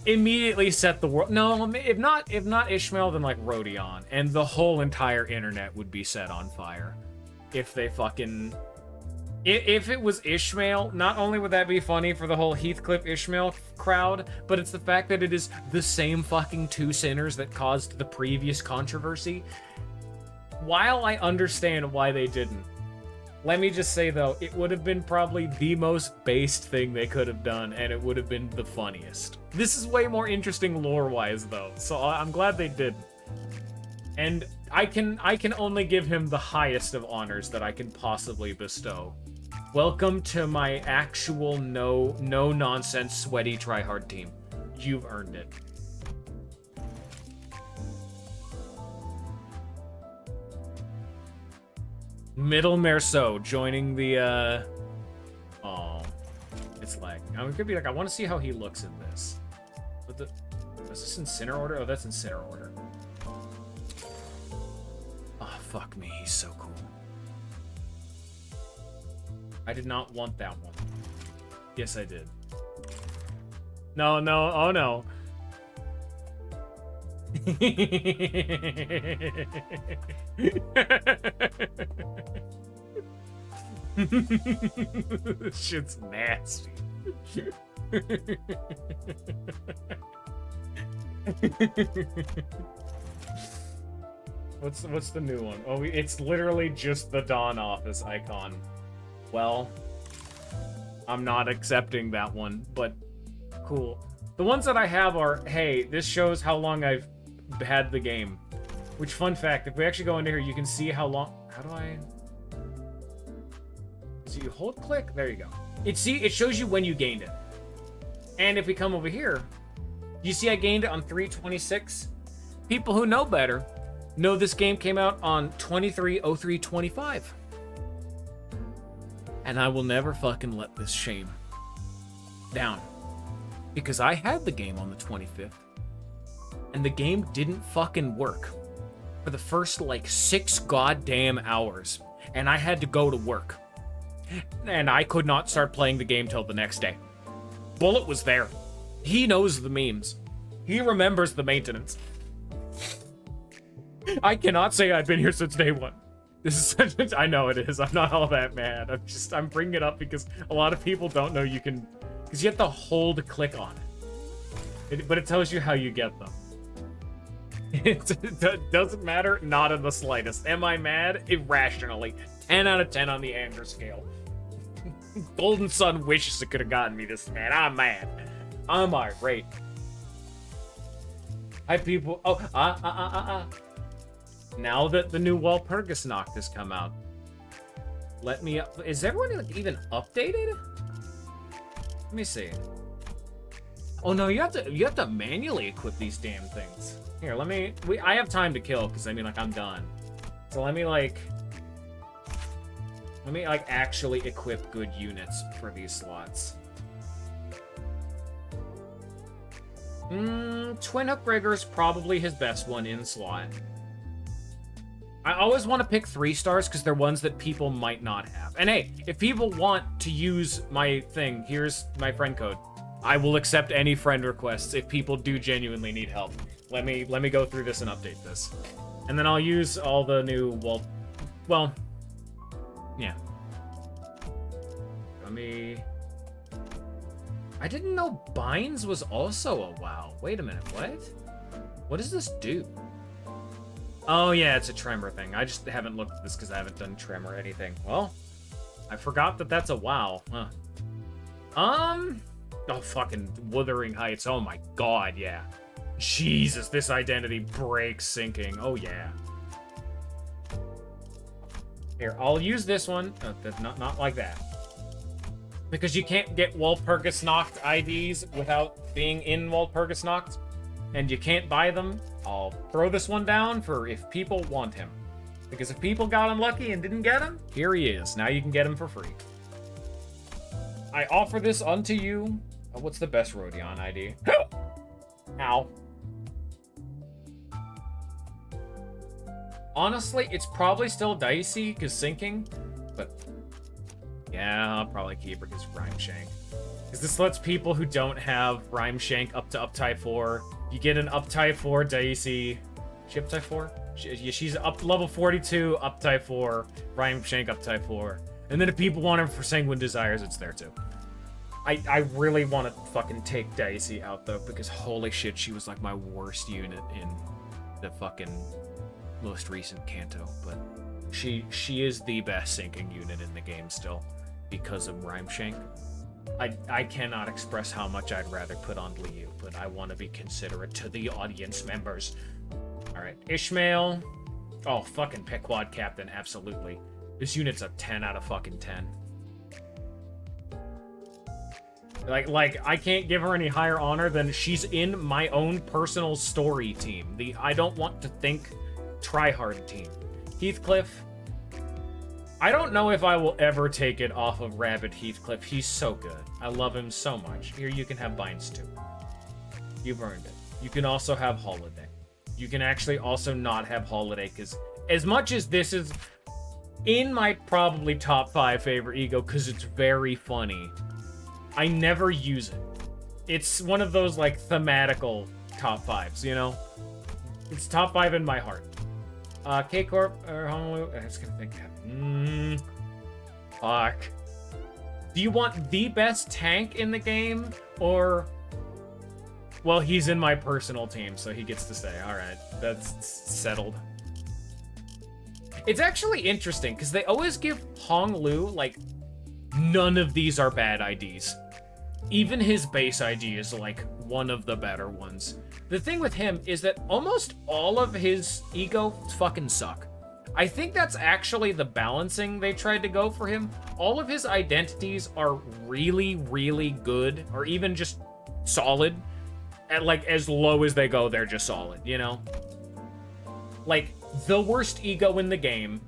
immediately set the world. No, if not Ishmael, then like Rodion, and the whole entire internet would be set on fire. If they fucking... If it was Ishmael, not only would that be funny for the whole Heathcliff Ishmael crowd, but it's the fact that it is the same fucking 2 sinners that caused the previous controversy. While I understand why they didn't, let me just say, though, it would have been probably the most based thing they could have done, and it would have been the funniest. This is way more interesting lore-wise, though, so I'm glad they did. And I can only give him the highest of honors that I can possibly bestow. Welcome to my actual no-nonsense, sweaty, try-hard team. You've earned it. Middle Merceau joining the, Oh. It's like... it could be like, I want to see how he looks in this. But is this in Sinner Order? Oh, that's in Sinner Order. Oh, fuck me. He's so cool. I did not want that one. Yes, I did. No, oh no. This shit's nasty. What's the new one? Oh, it's literally just the Dawn Office icon. Well, I'm not accepting that one, but cool. The ones that I have are, hey, this shows how long I've had the game. Which, fun fact, if we actually go into here, you can see how long... How do I... So you hold click, there you go. It shows you when you gained it. And if we come over here, you see I gained it on 3/26. People who know better know this game came out on 23/03/25. And I will never fucking let this shame down. Because I had the game on the 25th. And the game didn't fucking work for the first, like, 6 goddamn hours. And I had to go to work. And I could not start playing the game till the next day. Bullet was there. He knows the memes. He remembers the maintenance. I cannot say I've been here since day one. This is such a, I know it is. I'm not all that mad. I'm bringing it up because a lot of people don't know you can, because you have to hold click on it. But it tells you how you get them. It doesn't matter, not in the slightest. Am I mad? Irrationally. 10 out of 10 on the anger scale. Golden Sun wishes it could have gotten me this mad. I'm mad. I'm irate. Hi, people. Oh, Now that the new Walpurgis Nacht has come out, let me up. Is everyone like, even updated? Let me see. Oh no, you have to manually equip these damn things. Here, I have time to kill because I mean like I'm done. So let me actually equip good units for these slots. Twin Hook Rigger's probably his best one in slot. I always want to pick 3 stars because they're ones that people might not have. And hey, if people want to use my thing, here's my friend code. I will accept any friend requests if people do genuinely need help. Let me go through this and update this. And then I'll use all the new, well, yeah. I didn't know Binds was also a WoW. Wait a minute, what? What does this do? Oh yeah, it's a tremor thing. I just haven't looked at this because I haven't done tremor or anything. Well, I forgot that that's a WoW. Huh. Oh, fucking Wuthering Heights. Oh my god, yeah. Jesus, this identity breaks sinking. Oh yeah. Here, I'll use this one. Not like that. Because you can't get Walpurgis Nacht IDs without being in Walpurgis Nacht. And you can't buy them. I'll throw this one down for if people want him. Because if people got unlucky and didn't get him, here he is. Now you can get him for free. I offer this unto you. Oh, what's the best Rodion ID? Ow. Honestly, it's probably still dicey because sinking, but yeah, I'll probably keep her because Rhyme Shank. Because this lets people who don't have Rhyme Shank up to Type 4. You get an Type 4 dicey. She up Type 4? She's up level 42, Type 4. Rhyme Shank Type 4. And then if people want her for Sanguine Desires, it's there too. I really want to fucking take Dicey out though, because holy shit, she was like my worst unit in the fucking most recent Kanto, but she is the best sinking unit in the game still because of Rhyme Shank. I cannot express how much I'd rather put on Liu, but I want to be considerate to the audience members. Alright, Ishmael. Oh, fucking Pequod Captain, absolutely. This unit's a 10 out of fucking 10. Like, I can't give her any higher honor than she's in my own personal story team. The I don't want to think tryhard team. Heathcliff. I don't know if I will ever take it off of Rabbit Heathcliff. He's so good. I love him so much. Here, you can have Binds too. You've earned it. You can also have Holiday. You can actually also not have Holiday, because as much as this is in my probably top 5 favorite ego, because it's very funny, I never use it. It's one of those, like, thematical top 5s, you know? It's top 5 in my heart. K-Corp, or Honolulu, I was gonna think that. Fuck. Do you want the best tank in the game, or... Well, he's in my personal team, so he gets to stay. Alright, that's settled. It's actually interesting, because they always give Hong Lu, like, none of these are bad IDs. Even his base ID is, like, one of the better ones. The thing with him is that almost all of his ego fucking suck. I think that's actually the balancing they tried to go for him. All of his identities are really, really good, or even just solid. At, like, as low as they go, they're just solid, you know? Like, the worst ego in the game.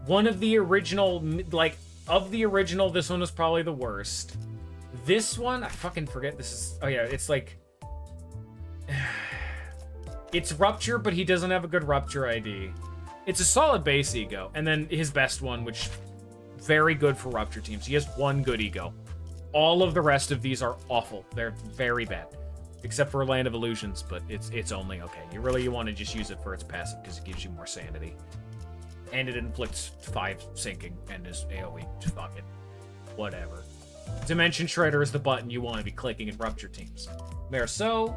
One of the original, like, of the original, this one was probably the worst. This one, I fucking forget this is... Oh yeah, it's like... It's Rupture, but he doesn't have a good Rupture ID. It's a solid base ego. And then his best one, which... Very good for Rupture teams. He has one good ego. All of the rest of these are awful. They're very bad. Except for Land of Illusions, but it's only okay. You want to just use it for its passive because it gives you more sanity. And it inflicts 5 sinking and is AoE. Fuck it. Whatever. Dimension Shredder is the button you want to be clicking in Rupture teams. Merceau.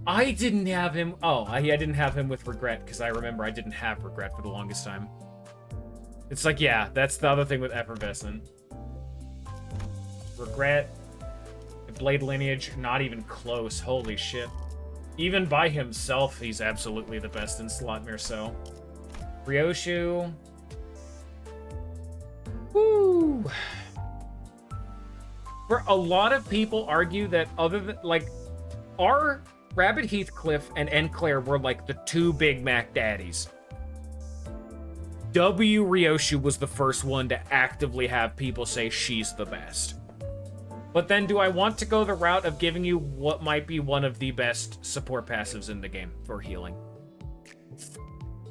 I didn't have him. Oh, I didn't have him with Regret because I remember I didn't have Regret for the longest time. It's like, yeah, that's the other thing with Effervescent. Regret. Blade Lineage, not even close. Holy shit. Even by himself, he's absolutely the best in slot Merceau. Ryoshu. Woo! For a lot of people argue that other than, like, our Rabbit Heathcliff and Enclair were like the 2 Big Mac daddies. W. Ryoshu was the first one to actively have people say she's the best. But then do I want to go the route of giving you what might be one of the best support passives in the game for healing?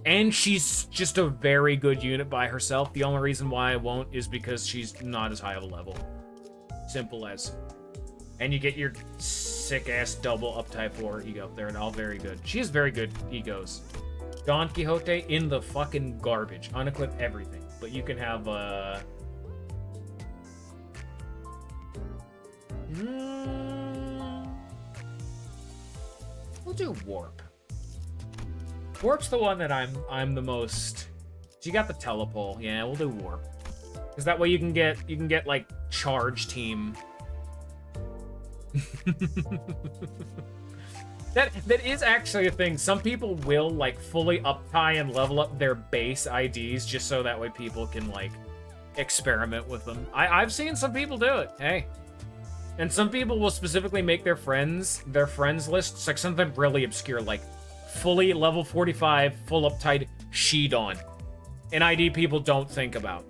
And she's just a very good unit by herself. The only reason why I won't is because she's not as high of a level. Simple as. And you get your sick-ass double up type 4 ego. They're all very good. She has very good egos. Don Quixote in the fucking garbage. Unequip everything. But you can have, we'll do Warp. Warp's the one that I'm the most. So you got the telepole. Yeah, we'll do Warp. Because that way you can get like charge team. That is actually a thing. Some people will like fully up tie and level up their base IDs just so that way people can like experiment with them. I've seen some people do it. Hey. And some people will specifically make their friends lists like something really obscure, like fully level 45, full uptight Shidon. An ID people don't think about.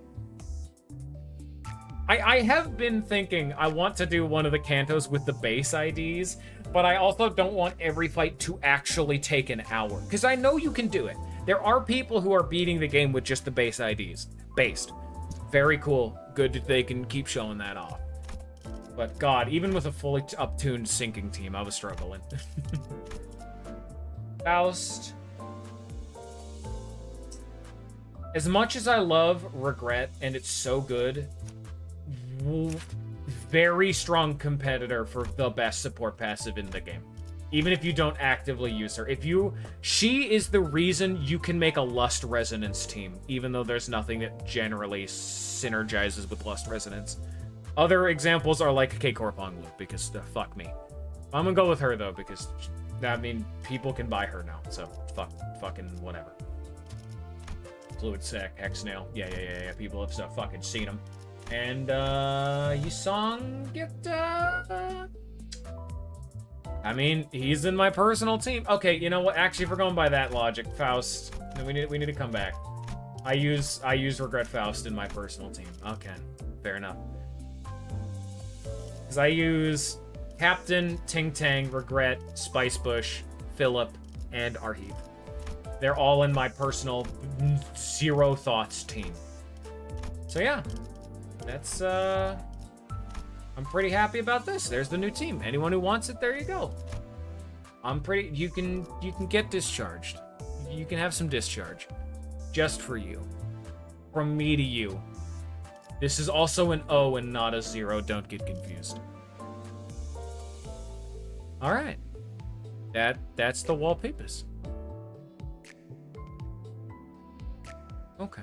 I have been thinking I want to do one of the Cantos with the base IDs, but I also don't want every fight to actually take an hour. Because I know you can do it. There are people who are beating the game with just the base IDs. Based. Very cool. Good that they can keep showing that off. But god, even with a fully up-tuned sinking team, I was struggling. Faust. As much as I love Regret, and it's so good, very strong competitor for the best support passive in the game. Even if you don't actively use her. She is the reason you can make a Lust Resonance team, even though there's nothing that generally synergizes with Lust Resonance. Other examples are like K-Korpong Loop, because fuck me. I'm gonna go with her, though, because, I mean, people can buy her now, so fucking whatever. Fluid Sec, Hexnail, yeah, people have so fucking seen them. And, Yusong get, I mean, he's in my personal team. Okay, you know what, actually, if we're going by that logic, Faust, we need to come back. I use Regret Faust in my personal team. Okay, fair enough. Because I use Captain, Ting Tang, Regret, Spice Bush, Philip, and Arheath. They're all in my personal zero thoughts team. So yeah, that's I'm pretty happy about this. There's the new team. Anyone who wants it, there you go. You can get discharged. You can have some discharge. Just for you. From me to you. This is also an O and not a 0. Don't get confused. Alright. That's the wallpapers. Okay.